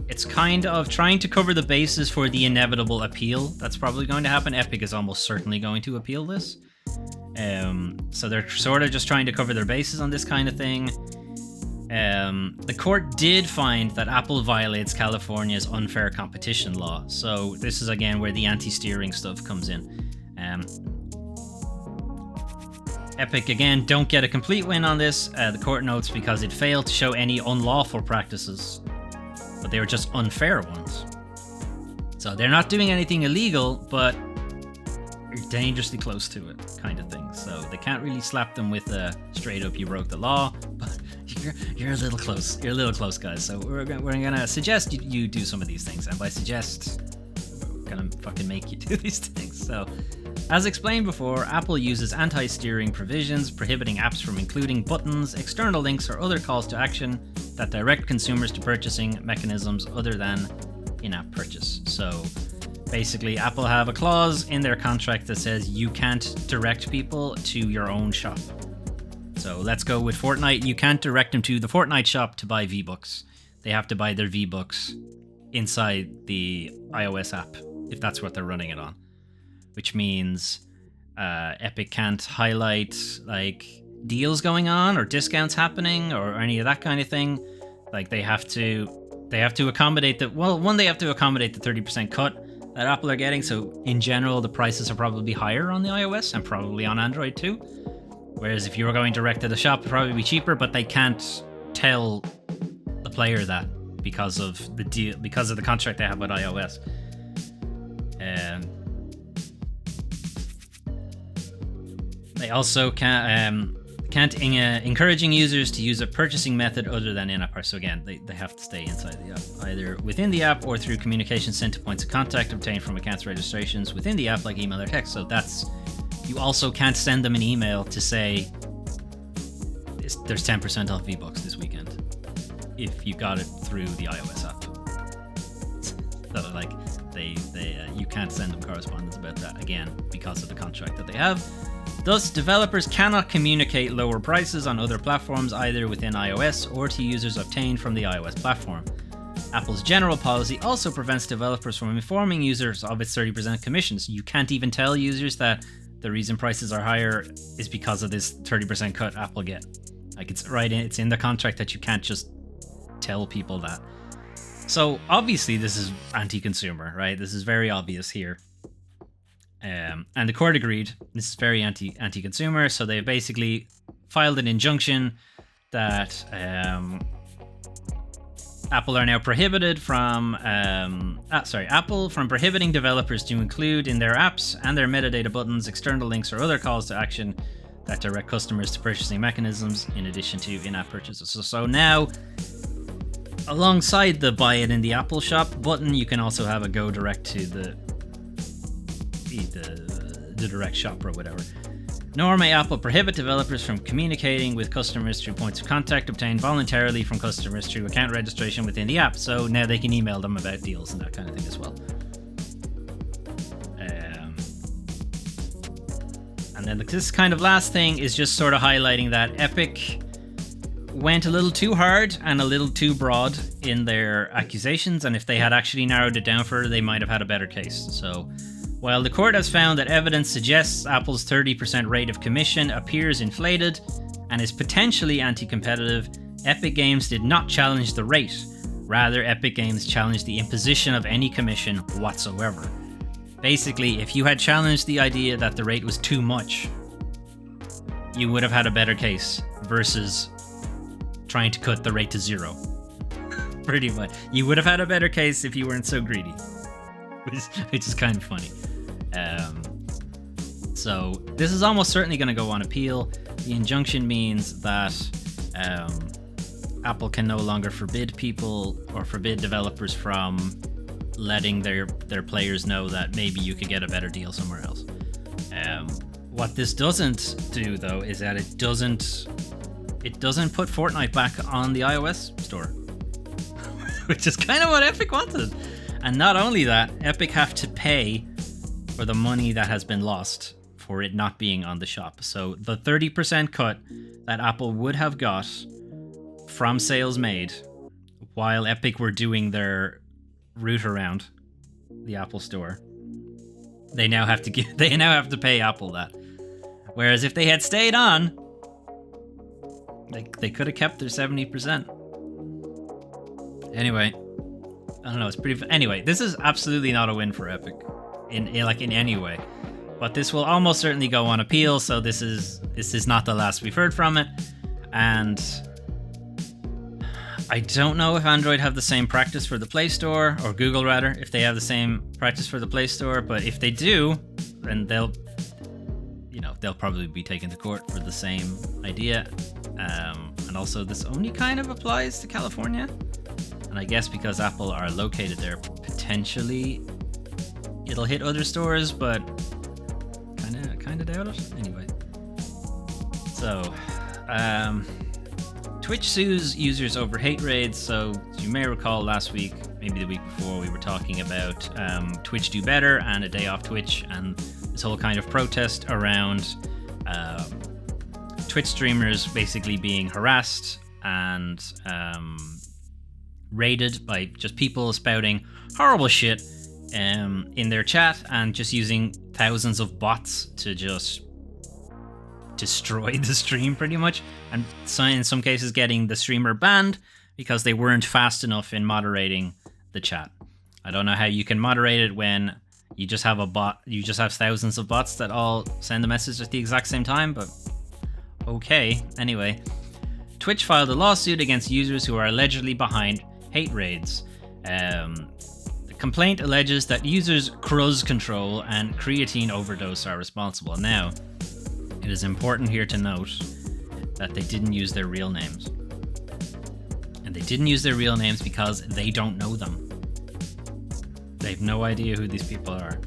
S1: it's kind of trying to cover the bases for the inevitable appeal that's probably going to happen. Epic is almost certainly going to appeal this. So they're sort of just trying to cover their bases on this kind of thing. The court did find that Apple violates California's unfair competition law. So this is again where the anti-steering stuff comes in. Epic again don't get a complete win on this, the court notes, because it failed to show any unlawful practices, but they were just unfair ones. So they're not doing anything illegal, but you're dangerously close to it, kind of thing. So they can't really slap them with a straight up "you broke the law," but you're a little close. You're a little close, guys. So we're gonna suggest you do some of these things, and by suggest, we're gonna fucking make you do these things. So, as explained before, Apple uses anti-steering provisions prohibiting apps from including buttons, external links, or other calls to action that direct consumers to purchasing mechanisms other than in-app purchase. So basically, Apple have a clause in their contract that says you can't direct people to your own shop. So let's go with Fortnite. You can't direct them to the Fortnite shop to buy V-Bucks. They have to buy their V-Bucks inside the iOS app, if that's what they're running it on. Which means Epic can't highlight like deals going on or discounts happening or any of that kind of thing. Like they have to accommodate the, well, one, they have to accommodate the 30% cut that Apple are getting. So in general, the prices are probably higher on the iOS and probably on Android too. Whereas if you were going direct to the shop, it'd probably be cheaper, but they can't tell the player that because of the deal, because of the contract they have with iOS. They also can't encouraging users to use a purchasing method other than in-app purchase. So again, they have to stay inside the app, either within the app or through communication sent to points of contact obtained from accounts registrations within the app, like email or text. So that's, you also can't send them an email to say there's 10% off V-Bucks this weekend if you got it through the iOS app. So like you can't send them correspondence misunderstandings about that, again, because of the contract that they have. Thus, developers cannot communicate lower prices on other platforms either within iOS or to users obtained from the iOS platform. Apple's general policy also prevents developers from informing users of its 30% commissions. You can't even tell users that the reason prices are higher is because of this 30% cut Apple get. Like, it's in the contract that you can't just tell people that. So obviously this is anti-consumer, right? This is very obvious here. And the court agreed. This is very anti-consumer. So they basically filed an injunction that Apple are now prohibited from Apple from prohibiting developers to include in their apps and their metadata buttons external links or other calls to action that direct customers to purchasing mechanisms in addition to in-app purchases. So now, alongside the buy it in the Apple shop button, you can also have a go direct to the direct shop or whatever. Nor may Apple prohibit developers from communicating with customers through points of contact obtained voluntarily from customers through account registration within the app. So now they can email them about deals and that kind of thing as well. And then this kind of last thing is just sort of highlighting that Epic went a little too hard and a little too broad in their accusations, and if they had actually narrowed it down further, they might have had a better case. So while the court has found that evidence suggests Apple's 30% rate of commission appears inflated and is potentially anti-competitive, Epic Games did not challenge the rate. Rather, Epic Games challenged the imposition of any commission whatsoever. Basically, if you had challenged the idea that the rate was too much, you would have had a better case versus trying to cut the rate to zero. Pretty much. You would have had a better case if you weren't so greedy. Which is kind of funny. So this is almost certainly going to go on appeal. The injunction means that Apple can no longer forbid people or forbid developers from letting their players know that maybe you could get a better deal somewhere else. What this doesn't do, though, is that it doesn't put Fortnite back on the iOS store, which is kind of what Epic wanted. And not only that, Epic have to pay for the money that has been lost for it not being on the shop. So the 30% cut that Apple would have got from sales made while Epic were doing their route around the Apple store, they now have to pay Apple that. Whereas if they had stayed on, they could have kept their 70%. Anyway, I don't know, it's pretty... Anyway, this is absolutely not a win for Epic in any way. But this will almost certainly go on appeal, so this is not the last we've heard from it. And I don't know if Android have the same practice for the Play Store, or Google rather, if they have the same practice for the Play Store, but if they do, then they'll probably be taken to court for the same idea. And also this only kind of applies to California. And I guess because Apple are located there, potentially it'll hit other stores, but kind of doubt it. Anyway, so Twitch sues users over hate raids. So you may recall last week, maybe the week before, we were talking about Twitch Do Better and a day off Twitch, and this whole kind of protest around Twitch streamers basically being harassed and raided by just people spouting horrible shit in their chat and just using thousands of bots to just destroy the stream pretty much, and in some cases getting the streamer banned because they weren't fast enough in moderating the chat. I don't know how you can moderate it when you just have a bot, you just have thousands of bots that all send a message at the exact same time, but okay. Anyway, Twitch filed a lawsuit against users who are allegedly behind hate raids. The complaint alleges that users' cruz control and creatine overdose are responsible. Now, it is important here to note that they didn't use their real names. And they didn't use their real names because they don't know them. They have no idea who these people are.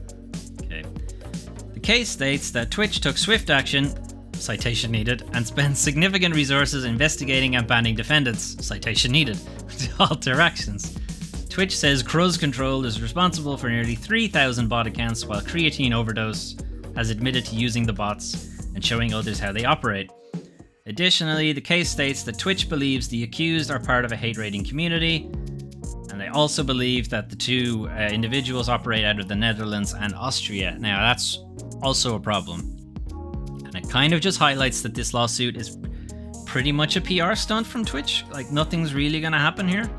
S1: Okay. The case states that Twitch took swift action, citation needed, and spent significant resources investigating and banning defendants, citation needed, to halt their actions. Twitch says Cruz Control is responsible for nearly 3,000 bot accounts, while Creatine Overdose has admitted to using the bots and showing others how they operate. Additionally, the case states that Twitch believes the accused are part of a hate-raiding community, and they also believe that the two individuals operate out of the Netherlands and Austria. Now, that's also a problem. And it kind of just highlights that this lawsuit is pretty much a PR stunt from Twitch. Like, nothing's really going to happen here.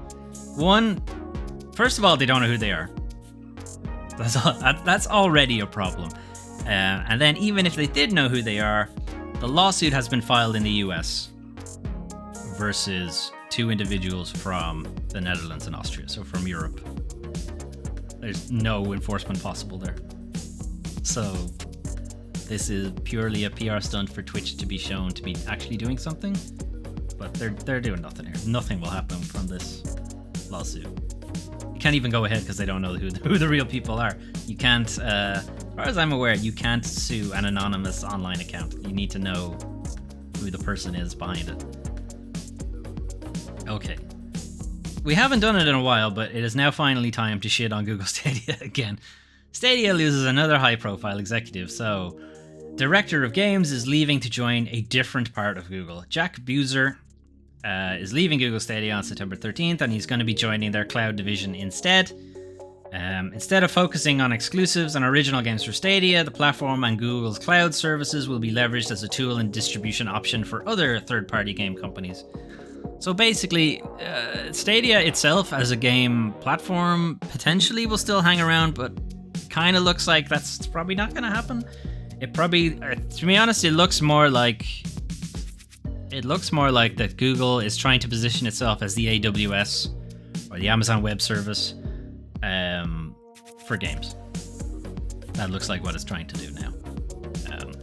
S1: First of all, they don't know who they are. That's already a problem. And then even if they did know who they are, the lawsuit has been filed in the US versus two individuals from the Netherlands and Austria, so from Europe. There's no enforcement possible there. So this is purely a PR stunt for Twitch to be shown to be actually doing something, but they're doing nothing here. Nothing will happen from this lawsuit. You can't even go ahead because they don't know who the real people are. You can't, as far as I'm aware, you can't sue an anonymous online account. You need to know who the person is behind it. Okay. We haven't done it in a while, but it is now finally time to shit on Google Stadia again. Stadia loses another high-profile executive, so Director of Games is leaving to join a different part of Google. Jack Buser is leaving Google Stadia on September 13th, and he's going to be joining their cloud division instead. Instead of focusing on exclusives and original games for Stadia, the platform and Google's cloud services will be leveraged as a tool and distribution option for other third-party game companies. So basically, Stadia itself as a game platform potentially will still hang around, but kind of looks like that's probably not going to happen. It probably, to be honest, it looks more like that Google is trying to position itself as the AWS or the Amazon Web Service for games. That looks like what it's trying to do now.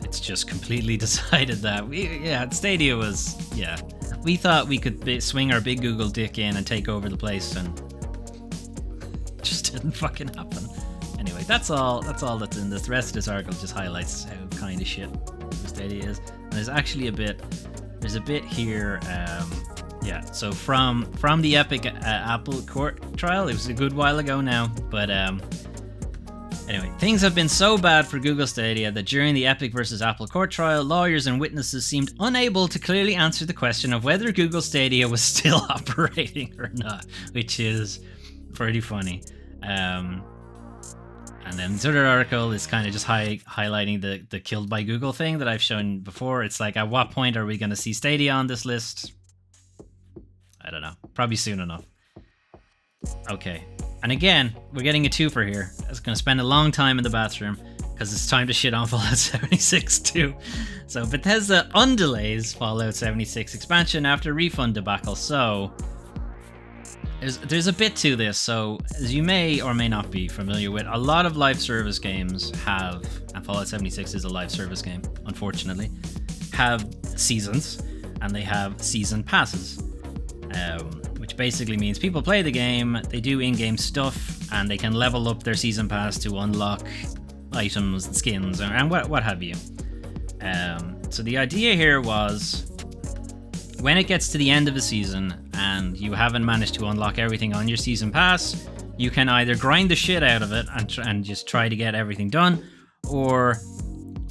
S1: It's just completely decided that Stadia was, we thought we could swing our big Google dick in and take over the place, and it just didn't fucking happen. Anyway, that's all that's in this. The rest of this article just highlights how kind of shit Stadia is. And there's actually a bit here. So from the Epic Apple court trial, it was a good while ago now, but anyway, things have been so bad for Google Stadia that during the Epic versus Apple court trial, lawyers and witnesses seemed unable to clearly answer the question of whether Google Stadia was still operating or not, which is pretty funny. And then this other article is kind of just highlighting the killed by Google thing that I've shown before. It's like, at what point are we going to see Stadia on this list? I don't know. Probably soon enough. Okay. And again, we're getting a twofer here. It's going to spend a long time in the bathroom because it's time to shit on Fallout 76 too. So Bethesda undelays Fallout 76 expansion after refund debacle. So there's a bit to this. So as you may or may not be familiar with, a lot of live service games have, and Fallout 76 is a live service game, unfortunately, have seasons, and they have season passes. Which basically means people play the game, they do in-game stuff, and they can level up their season pass to unlock items and skins and what have you. So the idea here was, when it gets to the end of a season and you haven't managed to unlock everything on your season pass, you can either grind the shit out of it and just try to get everything done, or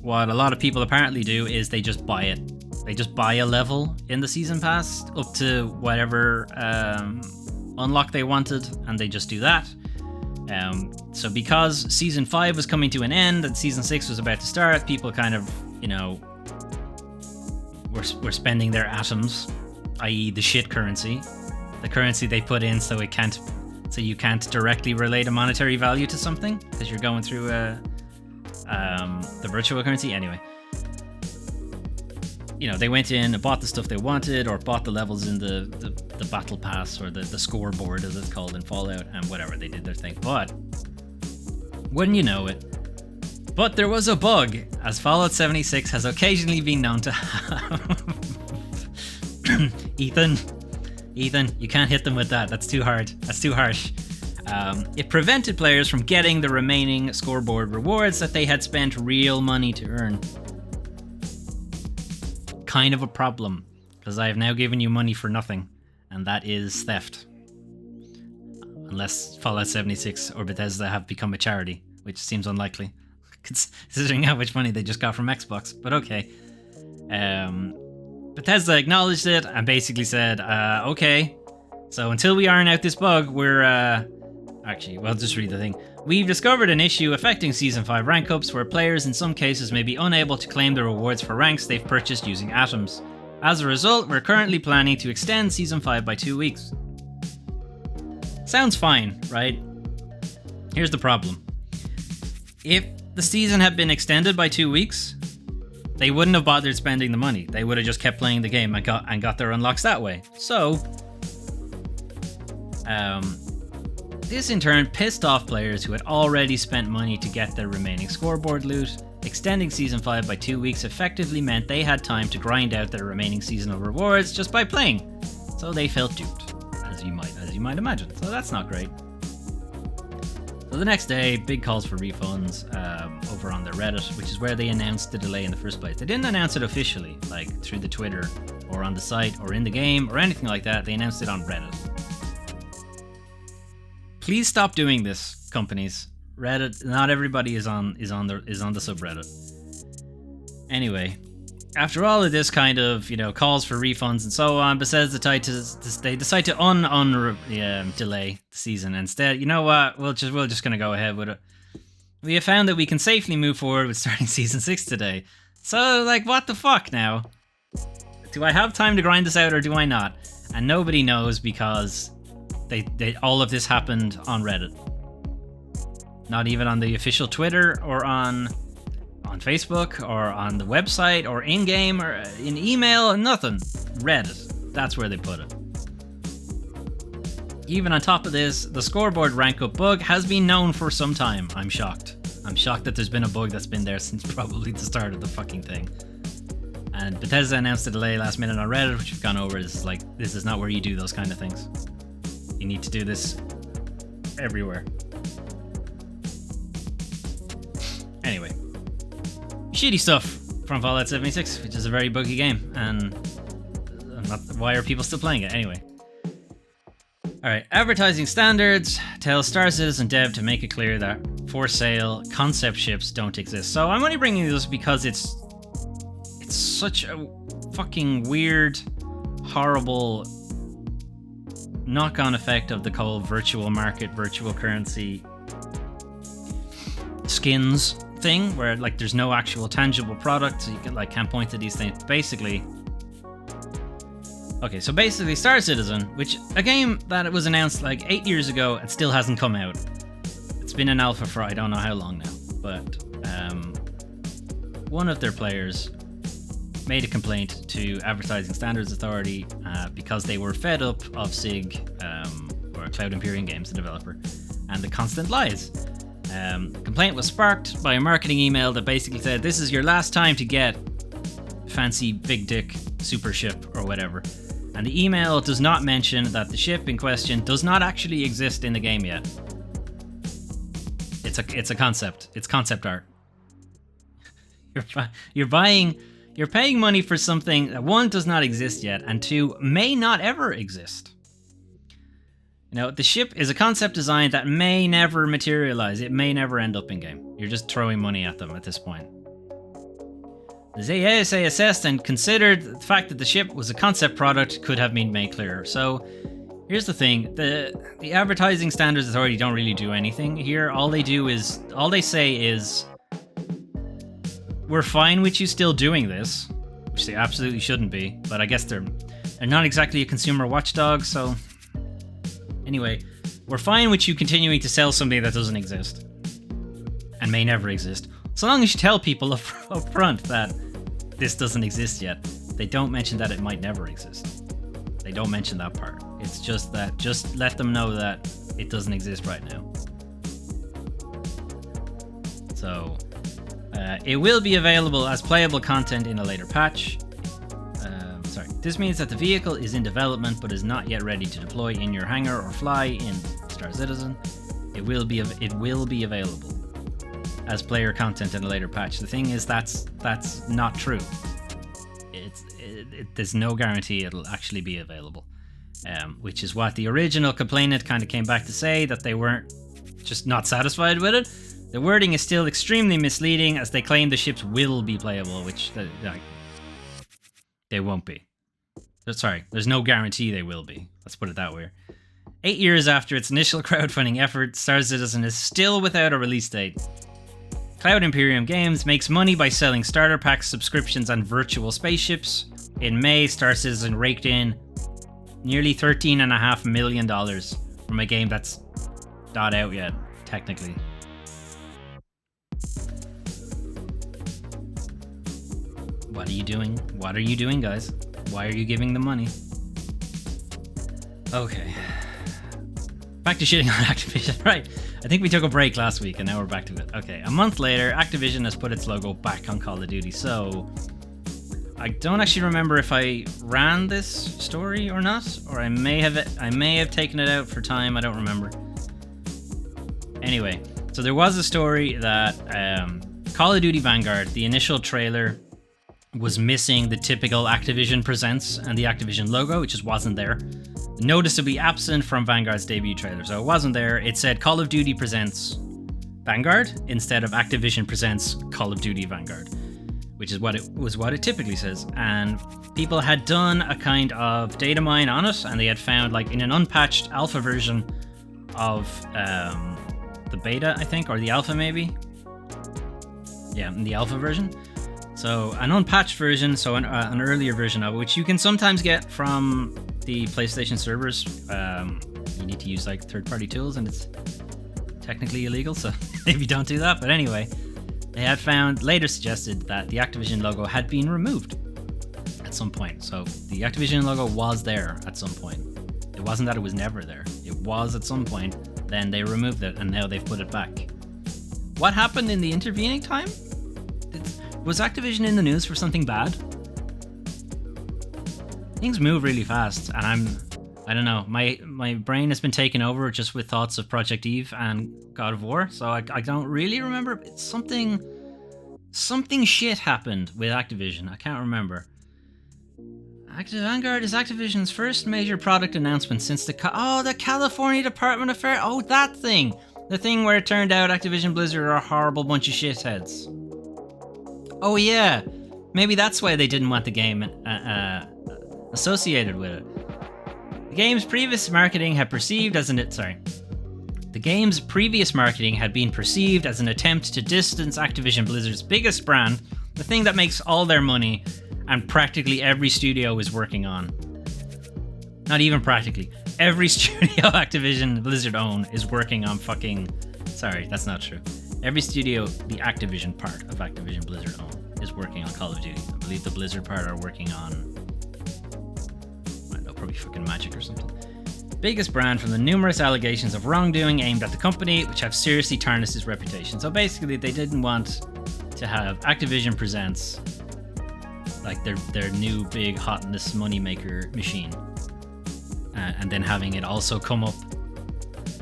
S1: what a lot of people apparently do is they just buy it. They just buy a level in the season pass up to whatever unlock they wanted, and they just do that. So because Season 5 was coming to an end and Season 6 was about to start, people kind of, were spending their atoms, i.e. the shit currency. The currency they put in so you can't directly relate a monetary value to something because you're going through the virtual currency. Anyway. They went in and bought the stuff they wanted, or bought the levels in the battle pass, or the scoreboard as it's called in Fallout, and whatever, they did their thing. But wouldn't you know it, but there was a bug, as Fallout 76 has occasionally been known to have. Ethan, you can't hit them with that. That's too hard. That's too harsh. It prevented players from getting the remaining scoreboard rewards that they had spent real money to earn. Kind of a problem, because I have now given you money for nothing, and that is theft. unless Fallout 76 or Bethesda have become a charity, which seems unlikely, considering how much money they just got from Xbox, but okay. Bethesda acknowledged it and basically said, okay, so until we iron out this bug, we're, actually, well, just read the thing. We've discovered an issue affecting Season 5 rank ups where players in some cases may be unable to claim the rewards for ranks they've purchased using atoms. As a result, we're currently planning to extend Season 5 by 2 weeks. Sounds fine, right? Here's the problem. If the season had been extended by 2 weeks, they wouldn't have bothered spending the money. They would have just kept playing the game and got their unlocks that way. So, this in turn pissed off players who had already spent money to get their remaining scoreboard loot. Extending Season 5 by 2 weeks effectively meant they had time to grind out their remaining seasonal rewards just by playing. So they felt duped, as you might imagine. So that's not great. So the next day, big calls for refunds over on their Reddit, which is where they announced the delay in the first place. They didn't announce it officially, like through the Twitter or on the site or in the game or anything like that. They announced it on Reddit. Please stop doing this, companies. Reddit, not everybody is on the subreddit. Anyway, after all of this kind of, calls for refunds and so on, Bethesda they decide to delay the season. Instead, you know what? We're just gonna go ahead with it. We have found that we can safely move forward with starting Season 6 today. So, what the fuck now? Do I have time to grind this out or do I not? And nobody knows because they all of this happened on Reddit. Not even on the official Twitter or on Facebook or on the website or in-game or in email, nothing. Reddit. That's where they put it. Even on top of this, the scoreboard rank up bug has been known for some time. I'm shocked. I'm shocked that there's been a bug that's been there since probably the start of the fucking thing. And Bethesda announced a delay last minute on Reddit, which we've gone over. This is not where you do those kind of things. You need to do this everywhere. Anyway, shitty stuff from Fallout 76, which is a very buggy game, and why are people still playing it anyway? Alright, advertising standards tells Star Citizen dev to make it clear that for sale concept ships don't exist. So I'm only bringing this because it's such a fucking weird, horrible knock-on effect of the whole virtual market, virtual currency skins thing, where there's no actual tangible product, so you can't point to these things. Basically, Star Citizen, which a game that it was announced 8 years ago and still hasn't come out. It's been in alpha for I don't know how long now, but one of their players made a complaint to Advertising Standards Authority because they were fed up of SIG, or Cloud Imperium Games, the developer, and the constant lies. The complaint was sparked by a marketing email that basically said, this is your last time to get fancy big dick super ship or whatever. And the email does not mention that the ship in question does not actually exist in the game yet. It's a concept. It's concept art. You're paying money for something that, one, does not exist yet, and two, may not ever exist. The ship is a concept design that may never materialize. It may never end up in game. You're just throwing money at them at this point. The ASA assessed and considered the fact that the ship was a concept product could have been made clearer. So, here's the thing. The Advertising Standards Authority don't really do anything here. All they say is, we're fine with you still doing this, which they absolutely shouldn't be, but I guess they're not exactly a consumer watchdog, so... Anyway, we're fine with you continuing to sell something that doesn't exist and may never exist, so long as you tell people up front that this doesn't exist yet. They don't mention that it might never exist. They don't mention that part. It's just that, just let them know that it doesn't exist right now. So, it will be available as playable content in a later patch. This means that the vehicle is in development but is not yet ready to deploy in your hangar or fly in Star Citizen. It will be available as player content in a later patch. The thing is, that's not true. There's no guarantee it'll actually be available. which is what the original complainant kind of came back to say, that they weren't just not satisfied with it. The wording is still extremely misleading, as they claim the ships will be playable, which they won't be. Sorry, there's no guarantee they will be. Let's put it that way. 8 years after its initial crowdfunding effort, Star Citizen is still without a release date. Cloud Imperium Games makes money by selling starter packs, subscriptions, and virtual spaceships. In May, Star Citizen raked in nearly $13.5 million from a game that's not out yet, technically. What are you doing? What are you doing, guys? Why are you giving them money? Okay. Back to shitting on Activision. Right. I think we took a break last week and now we're back to it. Okay. A month later, Activision has put its logo back on Call of Duty. So I don't actually remember if I ran this story or not, or I may have taken it out for time. I don't remember. Anyway, so there was a story that Call of Duty Vanguard, the initial trailer, was missing the typical Activision Presents and the Activision logo, which just wasn't there. Noticeably absent from Vanguard's debut trailer, so it wasn't there. It said Call of Duty Presents Vanguard instead of Activision Presents Call of Duty Vanguard, which is what it typically says. And people had done a kind of data mine on it, and they had found, like, in an unpatched alpha version of the beta, I think, or the alpha maybe. Yeah, in the alpha version. So an unpatched version, so an earlier version of it, which you can sometimes get from the PlayStation servers. You need to use like third-party tools, and it's technically illegal, so maybe don't do that. But anyway, they had found, later suggested, that the Activision logo had been removed at some point. So the Activision logo was there at some point. It wasn't that it was never there. It was at some point, then they removed it, and now they've put it back. What happened in the intervening time? Was Activision in the news for something bad? Things move really fast, and I don't know, my brain has been taken over just with thoughts of Project Eve and God of War, so I don't really remember. It's something shit happened with Activision. I can't remember. Vanguard is Activision's first major product announcement since the California Department of Affairs. Oh, that thing! The thing where it turned out Activision Blizzard are a horrible bunch of shitheads. Oh yeah, maybe that's why they didn't want the game associated with it. The game's previous marketing had been perceived as an attempt to distance Activision Blizzard's biggest brand, the thing that makes all their money, and practically every studio is working on. Not even practically. Every studio Activision Blizzard own is working on fucking... Sorry, that's not true. Every studio, the Activision part of Activision Blizzard own, is working on Call of Duty. I believe the Blizzard part are working on... I don't know, probably fucking Magic or something. Biggest brand from the numerous allegations of wrongdoing aimed at the company, which have seriously tarnished its reputation. So basically, they didn't want to have Activision Presents, like their new big hotness moneymaker machine, and then having it also come up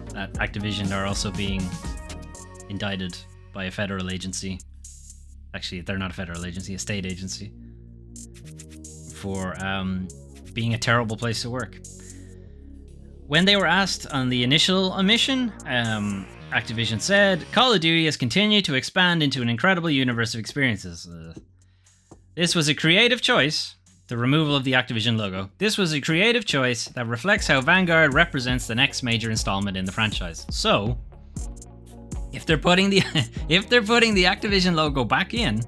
S1: that Activision are also being indicted by a federal agency. Actually, they're not a federal agency, a state agency, for being a terrible place to work. When they were asked on the initial omission, Activision said, Call of Duty has continued to expand into an incredible universe of experiences. This was a creative choice, the removal of the Activision logo. This was a creative choice that reflects how Vanguard represents the next major installment in the franchise. So, if they're putting the Activision logo back in,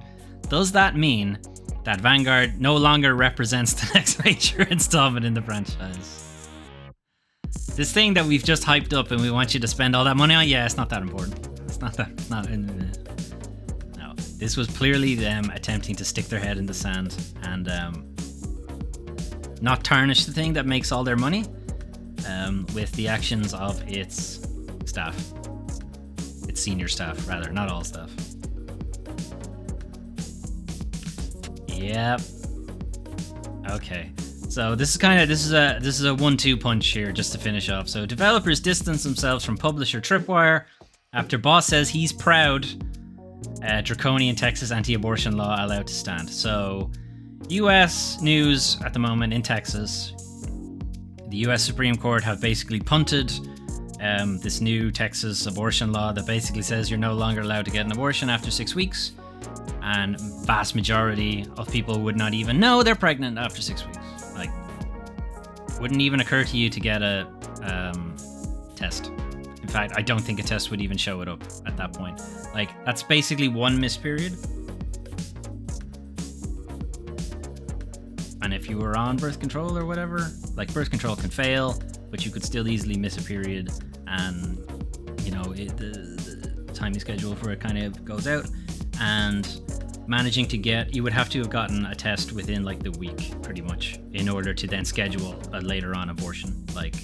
S1: does that mean that Vanguard no longer represents the next major installment in the franchise? This thing that we've just hyped up and we want you to spend all that money on, yeah, it's not that important. No, this was clearly them attempting to stick their head in the sand and not tarnish the thing that makes all their money with the actions of its staff. Its senior staff, rather, not all staff. Yep. Okay. So this is a 1-2 punch here just to finish off. So developers distance themselves from publisher Tripwire after boss says he's proud draconian Texas anti-abortion law allowed to stand. So US news at the moment in Texas, the the US Supreme Court have basically punted this new Texas abortion law that basically says you're no longer allowed to get an abortion after 6 weeks. And vast majority of people would not even know they're pregnant after 6 weeks. Like, wouldn't even occur to you to get a test. In fact, I don't think a test would even show it up at that point. Like, that's basically one missed period. And if you were on birth control or whatever, like, birth control can fail, but you could still easily miss a period, and, you know, the timing schedule for it kind of goes out. And managing to you would have to have gotten a test within, like, the week, pretty much, in order to then schedule a later on abortion. Like,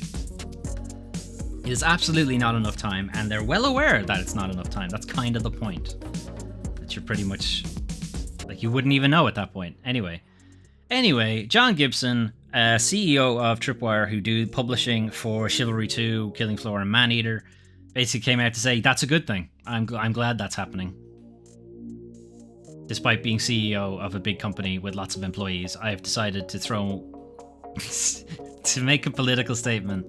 S1: it is absolutely not enough time, and they're well aware that it's not enough time. That's kind of the point. That you're pretty much, like, you wouldn't even know at that point. Anyway, John Gibson, CEO of Tripwire, who do publishing for Chivalry 2, Killing Floor, and Maneater, basically came out to say, that's a good thing. I'm glad that's happening. Despite being CEO of a big company with lots of employees, I have decided to to make a political statement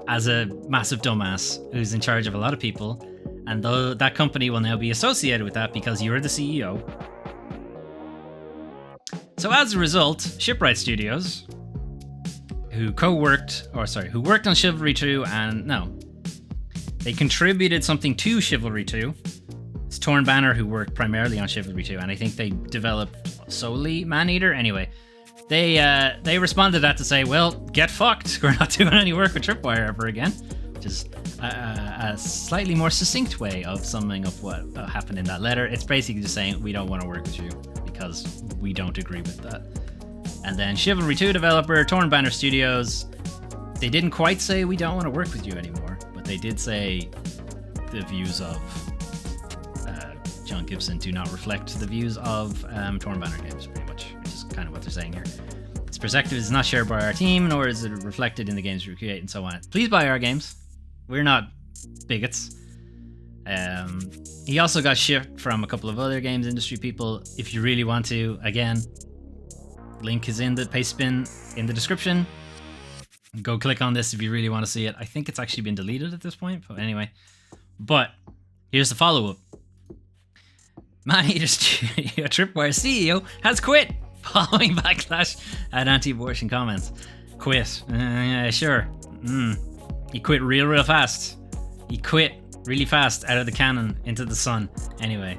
S1: as a massive dumbass who's in charge of a lot of people, and though that company will now be associated with that because you're the CEO. So as a result, Shipwright Studios, who worked on Chivalry 2, they contributed something to Chivalry 2. It's Torn Banner, who worked primarily on Chivalry 2, and I think they developed solely Maneater. Anyway, they responded to that to say, well, get fucked. We're not doing any work with Tripwire ever again. Which is a slightly more succinct way of summing up what happened in that letter. It's basically just saying, we don't want to work with you because we don't agree with that. And then Chivalry 2 developer, Torn Banner Studios, they didn't quite say we don't want to work with you anymore, but they did say the views of John Gibson do not reflect the views of Torn Banner Games, pretty much, which is kind of what they're saying here. Its perspective is not shared by our team, nor is it reflected in the games we create, and so on. Please buy our games. We're not bigots. He also got shit from a couple of other games industry people. If you really want to, again, link is in the paste bin in the description. Go click on this if you really want to see it. I think it's actually been deleted at this point, but anyway. But here's the follow-up. Maneater Studio Tripwire CEO has quit following backlash at anti-abortion comments. Quit. Yeah, sure. He quit real fast. He quit really fast out of the cannon into the sun. Anyway,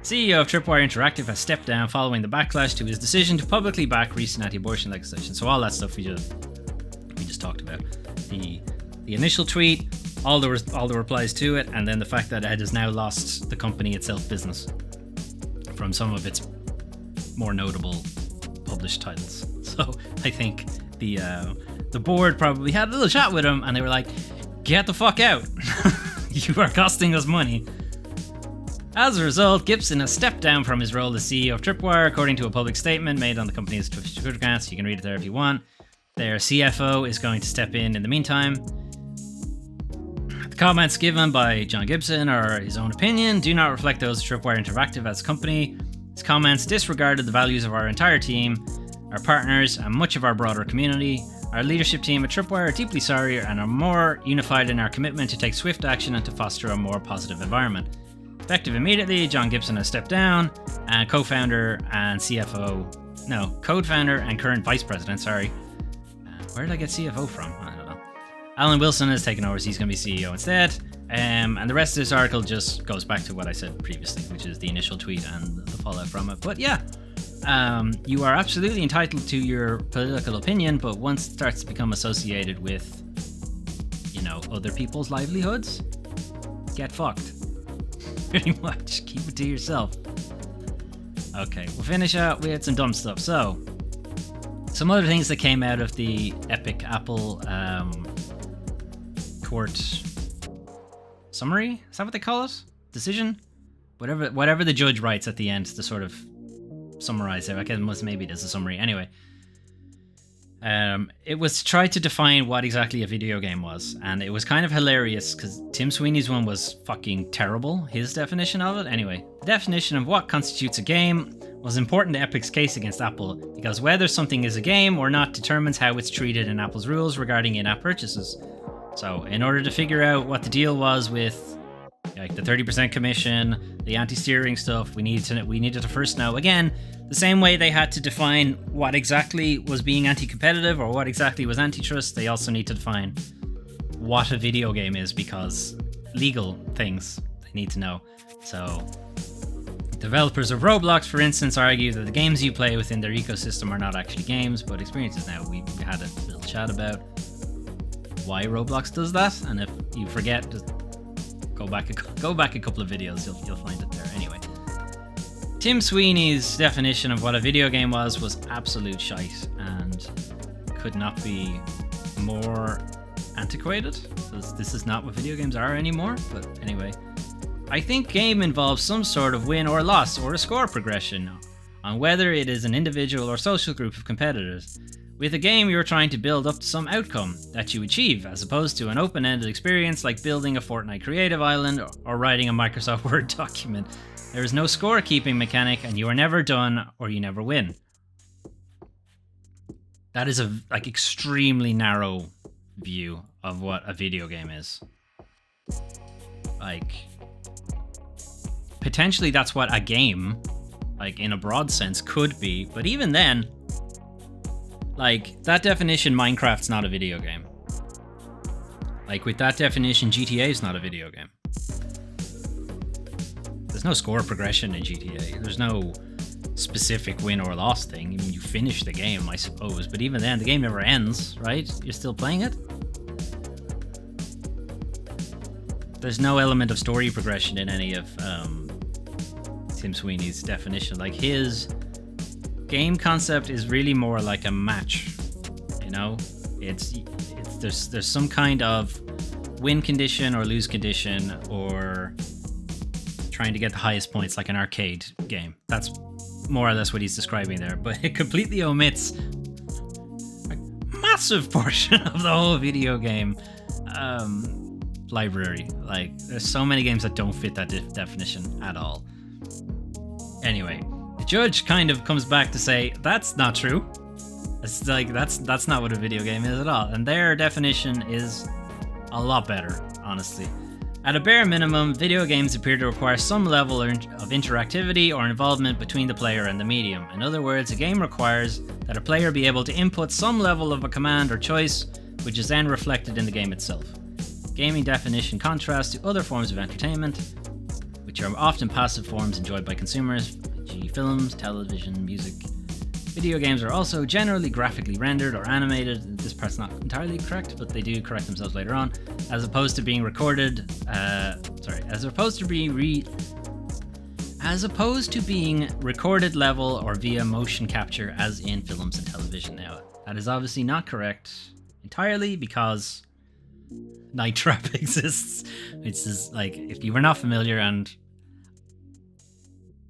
S1: CEO of Tripwire Interactive has stepped down following the backlash to his decision to publicly back recent anti-abortion legislation. So all that stuff we just talked about. The initial tweet, all the replies to it, and then the fact that it has now lost the company itself business from some of its more notable published titles. So I think the board probably had a little chat with him, and they were like, "Get the fuck out! You are costing us money." As a result, Gibson has stepped down from his role as CEO of Tripwire, according to a public statement made on the company's Twitter account. So you can read it there if you want. Their CFO is going to step in the meantime. The comments given by John Gibson are his own opinion, do not reflect those of Tripwire Interactive as a company. His comments disregarded the values of our entire team, our partners, and much of our broader community. Our leadership team at Tripwire are deeply sorry and are more unified in our commitment to take swift action and to foster a more positive environment. Effective immediately, John Gibson has stepped down, and co-founder and current vice president, where did I get CFO from? I don't know. Alan Wilson has taken over, so he's going to be CEO instead. And the rest of this article just goes back to what I said previously, which is the initial tweet and the fallout from it. But yeah, you are absolutely entitled to your political opinion, but once it starts to become associated with, other people's livelihoods, get fucked. Pretty much. Keep it to yourself. Okay, we'll finish out with some dumb stuff. So, some other things that came out of the Epic Apple court summary? Is that what they call it? Decision? Whatever the judge writes at the end to sort of summarize it. I guess maybe it is a summary. Anyway. It was tried to define what exactly a video game was, and it was kind of hilarious because Tim Sweeney's one was fucking terrible, his definition of it. Anyway, the definition of what constitutes a game was important to Epic's case against Apple, because whether something is a game or not determines how it's treated in Apple's rules regarding in-app purchases. So, in order to figure out what the deal was with like the 30% commission, the anti-steering stuff, we needed to first know, again, the same way they had to define what exactly was being anti-competitive or what exactly was antitrust, they also need to define what a video game is, because legal things they need to know. So, developers of Roblox, for instance, argue that the games you play within their ecosystem are not actually games, but experiences now. We had a little chat about why Roblox does that, and if you forget, just go back a couple of videos, you'll find it there. Anyway, Tim Sweeney's definition of what a video game was absolute shite and could not be more antiquated, because this is not what video games are anymore. But anyway, I think game involves some sort of win or loss or a score progression on whether it is an individual or social group of competitors. With a game, you're trying to build up to some outcome that you achieve, as opposed to an open-ended experience like building a Fortnite Creative Island or writing a Microsoft Word document. There is no score-keeping mechanic, and you are never done or you never win. That is a extremely narrow view of what a video game is. Potentially that's what a game, in a broad sense, could be, but even then, that definition, Minecraft's not a video game. With that definition, GTA's not a video game. There's no score progression in GTA. There's no specific win or loss thing. I mean, you finish the game, I suppose, but even then, the game never ends, right? You're still playing it. There's no element of story progression in any of Tim Sweeney's definition. His game concept is really more like a match, there's some kind of win condition or lose condition, or trying to get the highest points, like an arcade game. That's more or less what he's describing there, but it completely omits a massive portion of the whole video game library. There's so many games that don't fit that definition at all. Anyway, the judge kind of comes back to say that's not true. It's that's not what a video game is at all, and their definition is a lot better, honestly. At a bare minimum, video games appear to require some level of interactivity or involvement between the player and the medium. In other words, a game requires that a player be able to input some level of a command or choice, which is then reflected in the game itself. Gaming definition contrasts to other forms of entertainment, which are often passive forms enjoyed by consumers, e.g. films, television, music. Video games are also generally graphically rendered or animated. This part's not entirely correct, but they do correct themselves later on. As opposed to being recorded, as opposed to being recorded level or via motion capture, as in films and television. Now, that is obviously not correct entirely, because Night Trap exists. It's just if you were not familiar, and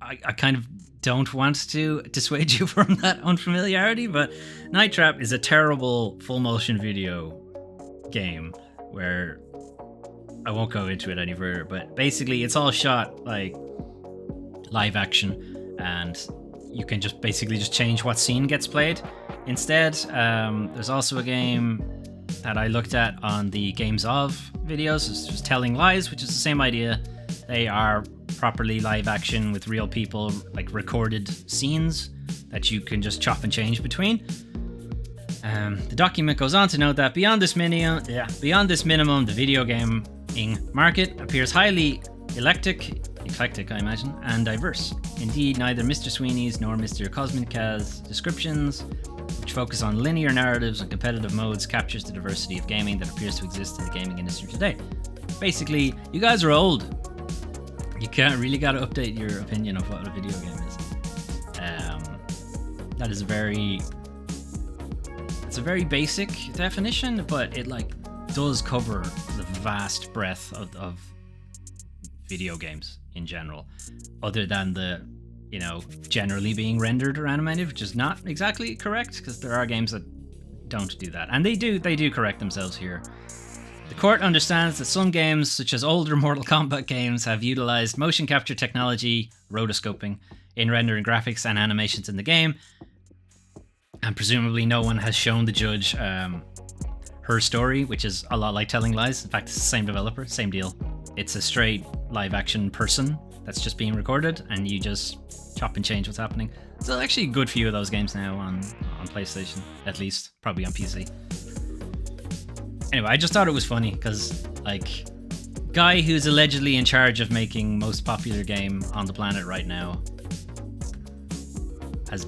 S1: I kind of don't want to dissuade you from that unfamiliarity, but Night Trap is a terrible full motion video game where I won't go into it any further, but basically it's all shot live action, and you can just change what scene gets played. Instead, there's also a game that I looked at on the Games of videos. It's just Telling Lies, which is the same idea. They are properly live action with real people, recorded scenes that you can just chop and change between. The document goes on to note that beyond this minimum, the video gaming market appears highly eclectic, I imagine, and diverse. Indeed, neither Mr. Sweeney's nor Mr. Cosmica's descriptions, which focus on linear narratives and competitive modes, captures the diversity of gaming that appears to exist in the gaming industry today. Basically, you guys are old. You really got to update your opinion of what a video game is. That is it's a very basic definition, but it does cover the vast breadth of video games in general, other than the generally being rendered or animated, which is not exactly correct, because there are games that don't do that. And they do correct themselves here. The court understands that some games, such as older Mortal Kombat games, have utilized motion capture technology, rotoscoping, in rendering graphics and animations in the game. And presumably no one has shown the judge her story, which is a lot like Telling Lies. In fact, it's the same developer, same deal. It's a straight live action person that's just being recorded, and you just chop and change what's happening. So actually a good few of those games now on PlayStation, at least, probably on PC. Anyway, I just thought it was funny because, like, guy who's allegedly in charge of making most popular game on the planet right now has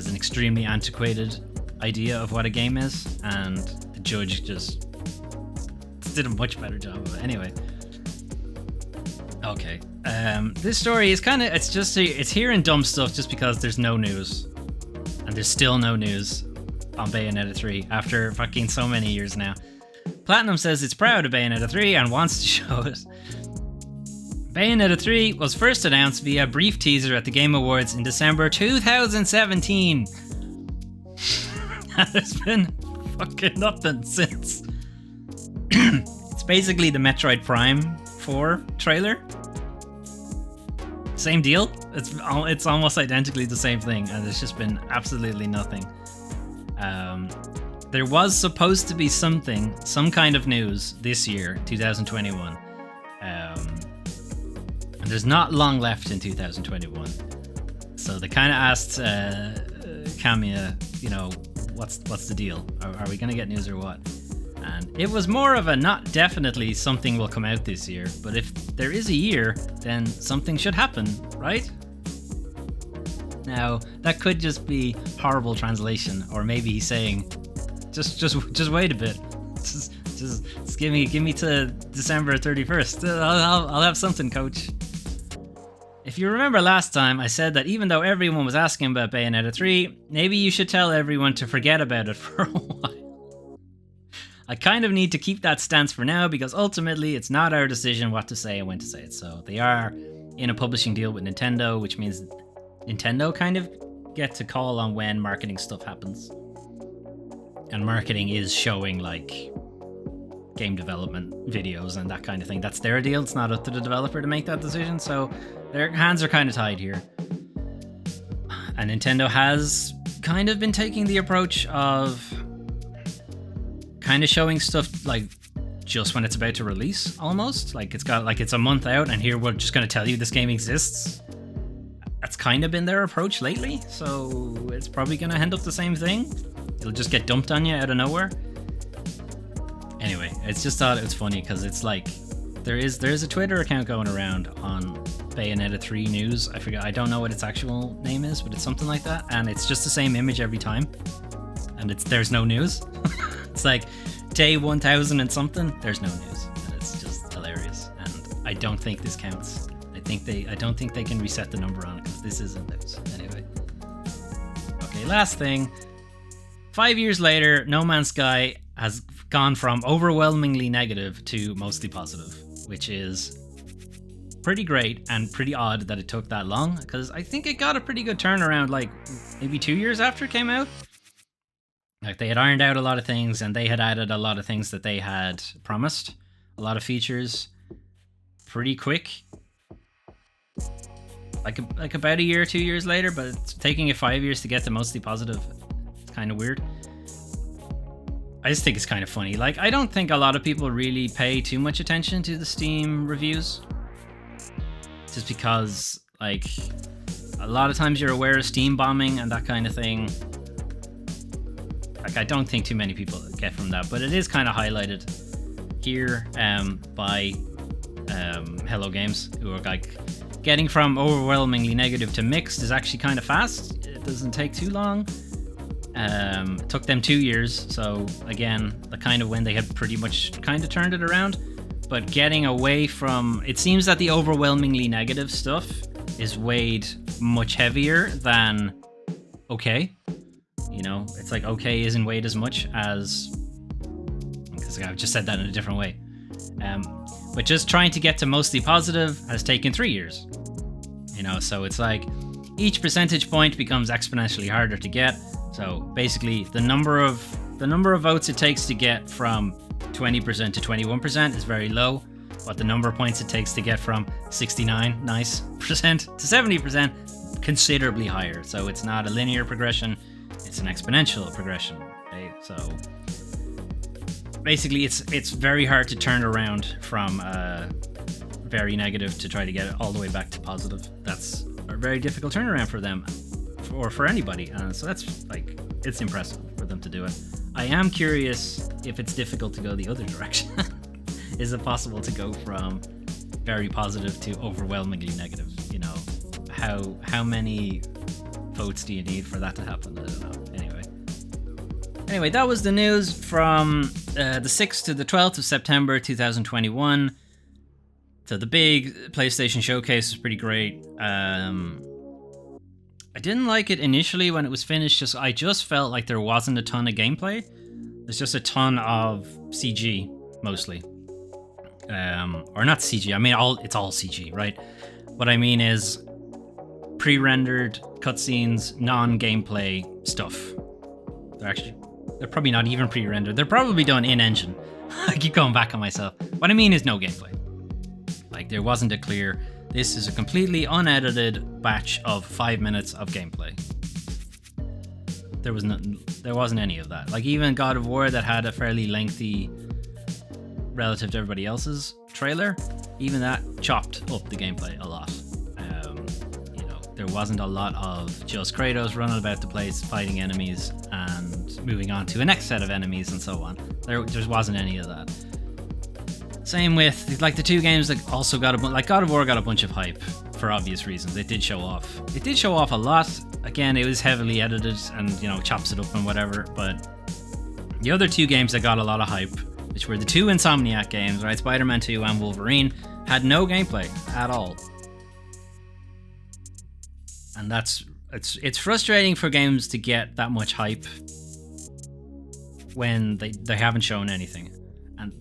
S1: an extremely antiquated idea of what a game is, and the judge just did a much better job of it. Anyway, okay. This story is it's hearing dumb stuff just because there's no news, and there's still no news on Bayonetta 3 after fucking so many years now. Platinum says it's proud of Bayonetta 3 and wants to show it. Bayonetta 3 was first announced via a brief teaser at the Game Awards in December 2017. There's been fucking nothing since. It's basically the Metroid Prime 4 trailer. Same deal. It's almost identically the same thing, and there's just been absolutely nothing. There was supposed to be some kind of news this year, 2021. And there's not long left in 2021. So they kind of asked Kamiya, you know, what's the deal? Are we going to get news or what? And it was more of a not definitely something will come out this year, but if there is a year, then something should happen, right? Now, that could just be horrible translation, or maybe he's saying, just wait a bit. Just give me to December 31st. I'll have something, coach. If you remember last time, I said that even though everyone was asking about Bayonetta 3, maybe you should tell everyone to forget about it for a while. I kind of need to keep that stance for now because ultimately it's not our decision what to say and when to say it. So they are in a publishing deal with Nintendo, which means Nintendo kind of get to call on when marketing stuff happens. And marketing is showing like game development videos and that kind of thing. That's their deal. It's not up to the developer to make that decision. So their hands are kind of tied here. And Nintendo has kind of been taking the approach of kind of showing stuff like just when it's about to release, almost. Like it's a month out and here we're just going to tell you this game exists. That's kind of been their approach lately. So it's probably going to end up the same thing. It'll just get dumped on you out of nowhere. Anyway, it's just thought it was funny because it's like there is a Twitter account going around on Bayonetta 3 news. I don't know what its actual name is, but it's something like that, and it's just the same image every time, and there's no news. It's like day 1000 and something. There's no news, and it's just hilarious. And I don't think this counts. I don't think they can reset the number on it because this isn't news. Anyway, okay. Last thing. 5 years later, No Man's Sky has gone from overwhelmingly negative to mostly positive, which is pretty great and pretty odd that it took that long, because I think it got a pretty good turnaround like maybe 2 years after it came out. Like they had ironed out a lot of things and they had added a lot of things that they had promised, a lot of features pretty quick. Like about a year, 2 years later, but it's taking it 5 years to get to mostly positive. It's kind of weird. I just think it's kind of funny. Like, I don't think a lot of people really pay too much attention to the Steam reviews. Just because, like, a lot of times you're aware of Steam bombing and that kind of thing. Like, I don't think too many people get from that, but it is kind of highlighted here by Hello Games, who are like, getting from overwhelmingly negative to mixed is actually kind of fast. It doesn't take too long. It took them 2 years, so again, the kind of when they had pretty much kind of turned it around. But getting away from, it seems that the overwhelmingly negative stuff is weighed much heavier than okay. You know, it's like okay isn't weighed as much as, because I've just said that in a different way. But just trying to get to mostly positive has taken 3 years. You know, so it's like each percentage point becomes exponentially harder to get. So basically, the number of votes it takes to get from 20% to 21% is very low, but the number of points it takes to get from 69% to 70% considerably higher. So it's not a linear progression, it's an exponential progression. Okay? So basically, it's very hard to turn around from very negative to try to get it all the way back to positive. That's a very difficult turnaround for them, or for anybody. So that's like, it's impressive for them to do it. I am curious if it's difficult to go the other direction. Is it possible to go from very positive to overwhelmingly negative? You know, how many votes do you need for that to happen? I don't know. Anyway, that was the news from the 6th to the 12th of September 2021. So the big PlayStation showcase is pretty great. I didn't like it initially when it was finished. I just felt like there wasn't a ton of gameplay. There's just a ton of CG, mostly. Or not CG, I mean, it's all CG, right? What I mean is pre-rendered cutscenes, non-gameplay stuff. They're probably not even pre-rendered. They're probably done in-engine. I keep going back on myself. What I mean is no gameplay. Like, there wasn't a clear, this is a completely unedited batch of 5 minutes of gameplay. There wasn't any of that. Like, even God of War, that had a fairly lengthy, relative to everybody else's trailer, even that chopped up the gameplay a lot. There wasn't a lot of just Kratos running about the place fighting enemies and moving on to a next set of enemies and so on. There just wasn't any of that. Same with like the two games that also got like God of War got a bunch of hype for obvious reasons. It did show off. It did show off a lot. Again, it was heavily edited and, chops it up and whatever. But the other two games that got a lot of hype, which were the two Insomniac games, right? Spider-Man 2 and Wolverine, had no gameplay at all. And it's frustrating for games to get that much hype when they haven't shown anything. And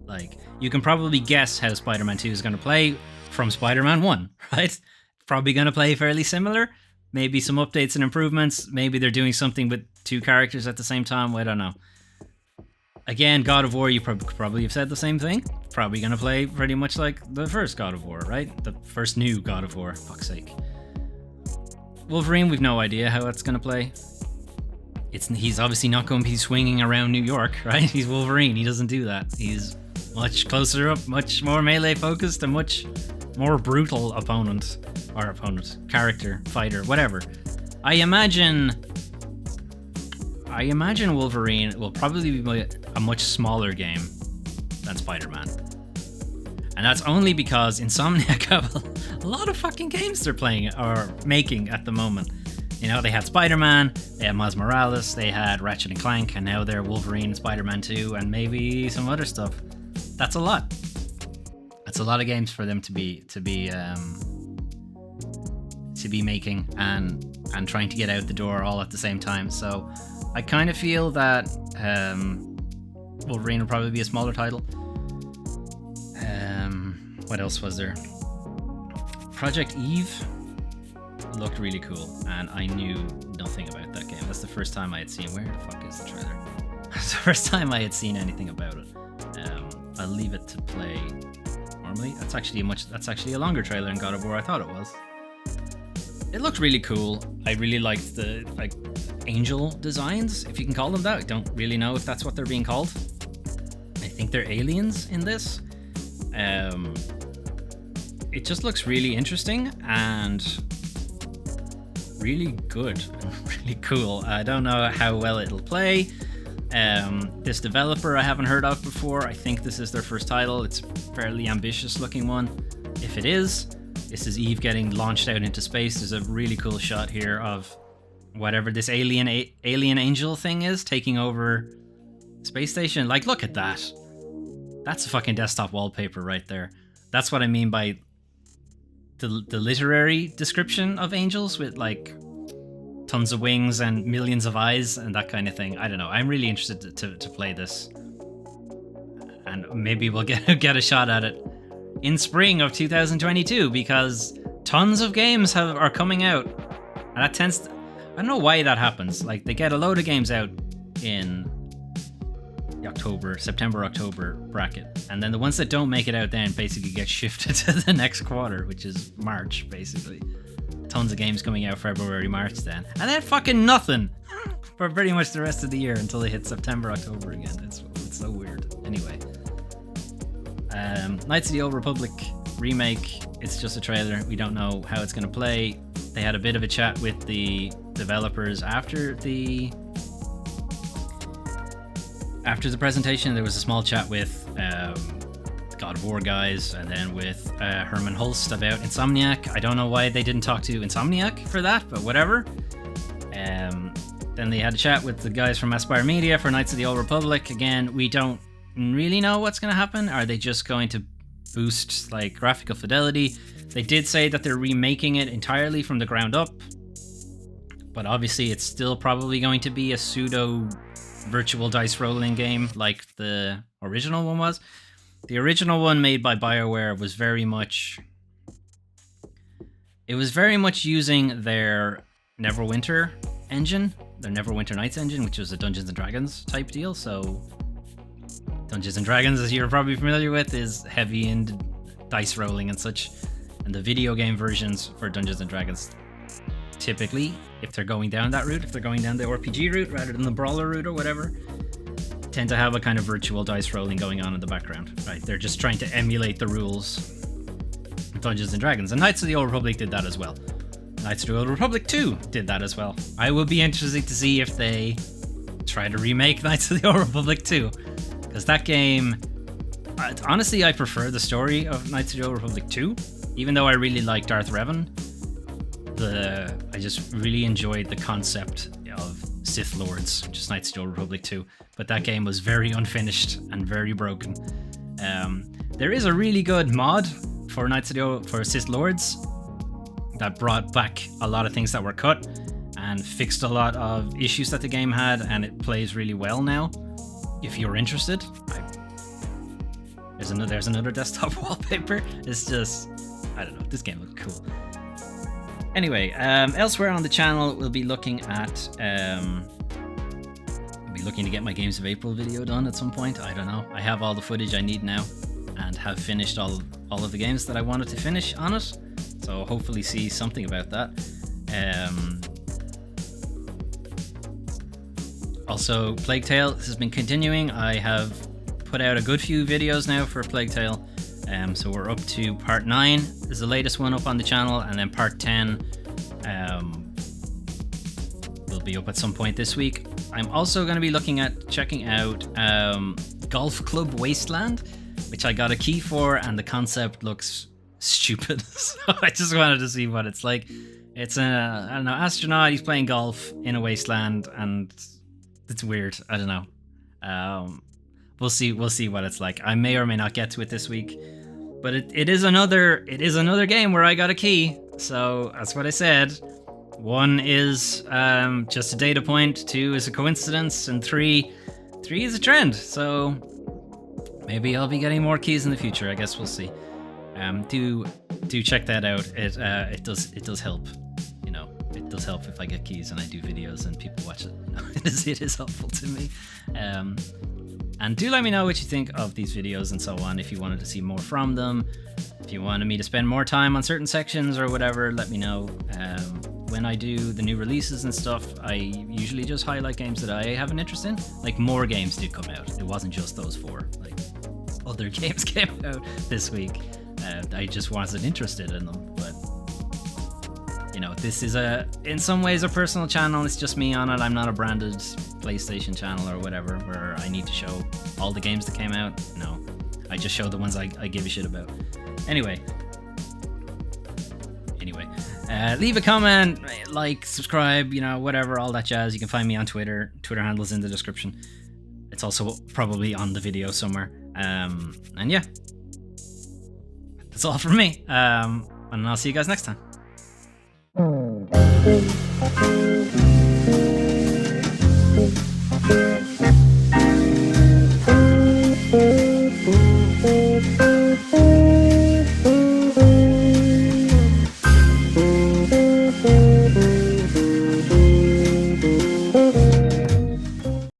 S1: like, you can probably guess how Spider-Man 2 is going to play from Spider-Man 1, right? Probably going to play fairly similar. Maybe some updates and improvements. Maybe they're doing something with two characters at the same time. I don't know. Again, God of War, you probably have said the same thing. Probably going to play pretty much like the first God of War, right? The first new God of War, fuck's sake. Wolverine, we've no idea how it's going to play. He's obviously not going to be swinging around New York, right? He's Wolverine. He doesn't do that. He's much closer up, much more melee focused, a much more brutal character, fighter, whatever. I imagine Wolverine will probably be a much smaller game than Spider-Man. And that's only because Insomniac have a lot of fucking games they're playing or making at the moment. They had Spider-Man, they had Miles Morales, they had Ratchet & Clank, and now they're Wolverine and Spider-Man 2, and maybe some other stuff. That's a lot. That's a lot of games for them to be making and trying to get out the door all at the same time. So I kind of feel that Wolverine will probably be a smaller title. What else was there? Project Eve looked really cool, and I knew nothing about that game. That's the first time I had seen. Where the fuck is the trailer? That's the first time I had seen anything about it. I'll leave it to play normally. That's actually a longer trailer than God of War I thought it was. It looked really cool. I really liked the angel designs, if you can call them that. I don't really know if that's what they're being called. I think they're aliens in this. It just looks really interesting and really good and really cool. I don't know how well it'll play. This developer I haven't heard of before. I think this is their first title. It's a fairly ambitious looking one. If it is, this is Eve getting launched out into space. There's a really cool shot here of whatever this alien angel thing is taking over space station. Like, look at that. That's a fucking desktop wallpaper right there. That's what I mean by the literary description of angels with like tons of wings and millions of eyes and that kind of thing. I don't know. I'm really interested to play this, and maybe we'll get a shot at it in spring of 2022 because tons of games are coming out, and that tends to, I don't know why that happens. Like, they get a load of games out in the September, October bracket, and then the ones that don't make it out then basically get shifted to the next quarter, which is March, basically. Tons of games coming out February, March then. And then fucking nothing for pretty much the rest of the year until they hit September, October again. It's so weird. Anyway. Knights of the Old Republic remake. It's just a trailer. We don't know how it's going to play. They had a bit of a chat with the developers after the presentation. There was a small chat with God of War guys, and then with Herman Hulst about Insomniac. I don't know why they didn't talk to Insomniac for that, but whatever. Then they had a chat with the guys from Aspire Media for Knights of the Old Republic. Again, we don't really know what's going to happen. Are they just going to boost like graphical fidelity? They did say that they're remaking it entirely from the ground up, but obviously it's still probably going to be a pseudo virtual dice rolling game like the original one was. The original one made by BioWare was very much using their Neverwinter engine, their Neverwinter Nights engine, which was a Dungeons and Dragons type deal. So Dungeons and Dragons, as you're probably familiar with, is heavy in dice rolling and such, and the video game versions for Dungeons and Dragons typically, if they're going down that route, if they're going down the RPG route rather than the brawler route or whatever, tend to have a kind of virtual dice rolling going on in the background, right? They're just trying to emulate the rules of Dungeons and Dragons, and Knights of the Old Republic did that as well. Knights of the Old Republic 2 did that as well. I will be interested to see if they try to remake Knights of the Old Republic 2, because that game, honestly, I prefer the story of Knights of the Old Republic 2, even though I really like Darth Revan. I just really enjoyed the concept of Sith Lords, just Knights of the Old Republic 2, but that game was very unfinished and very broken. There is a really good mod for for Sith Lords that brought back a lot of things that were cut and fixed a lot of issues that the game had, and it plays really well now. If you're interested, there's another desktop wallpaper. It's just, I don't know, this game looks cool. Anyway, elsewhere on the channel, we'll be looking at to get my Games of April video done at some point. I don't know. I have all the footage I need now and have finished all of the games that I wanted to finish on it. So hopefully see something about that. Also, Plague Tale has been continuing. I have put out a good few videos now for Plague Tale. So we're up to part 9 is the latest one up on the channel, and then part 10 will be up at some point this week. I'm also going to be looking at checking out Golf Club Wasteland, which I got a key for, and the concept looks stupid. So I just wanted to see what it's like. It's I don't know, astronaut, he's playing golf in a wasteland, and it's weird. I don't know. We'll see what it's like. I may or may not get to it this week, but it is another game where I got a key. So that's what I said. 1 is just a data point, 2 is a coincidence, and 3 is a trend. So maybe I'll be getting more keys in the future. I guess we'll see. Do check that out. It does help. You know, it does help if I get keys and I do videos and people watch it. You know, it is helpful to me. And do let me know what you think of these videos and so on. If you wanted to see more from them, if you wanted me to spend more time on certain sections or whatever, let me know. When I do the new releases and stuff, I usually just highlight games that I have an interest in. Like, more games did come out. It wasn't just those 4. Like, other games came out this week. I just wasn't interested in them. But, you know, this is in some ways a personal channel. It's just me on it. I'm not a branded PlayStation channel or whatever where I need to show all the games that came out. No, I just show the ones I give a shit about. Anyway, leave a comment, like, subscribe, you know, whatever, all that jazz. You can find me on Twitter. Twitter handle's in the description. It's also probably on the video somewhere. And yeah, that's all from me. And I'll see you guys next time.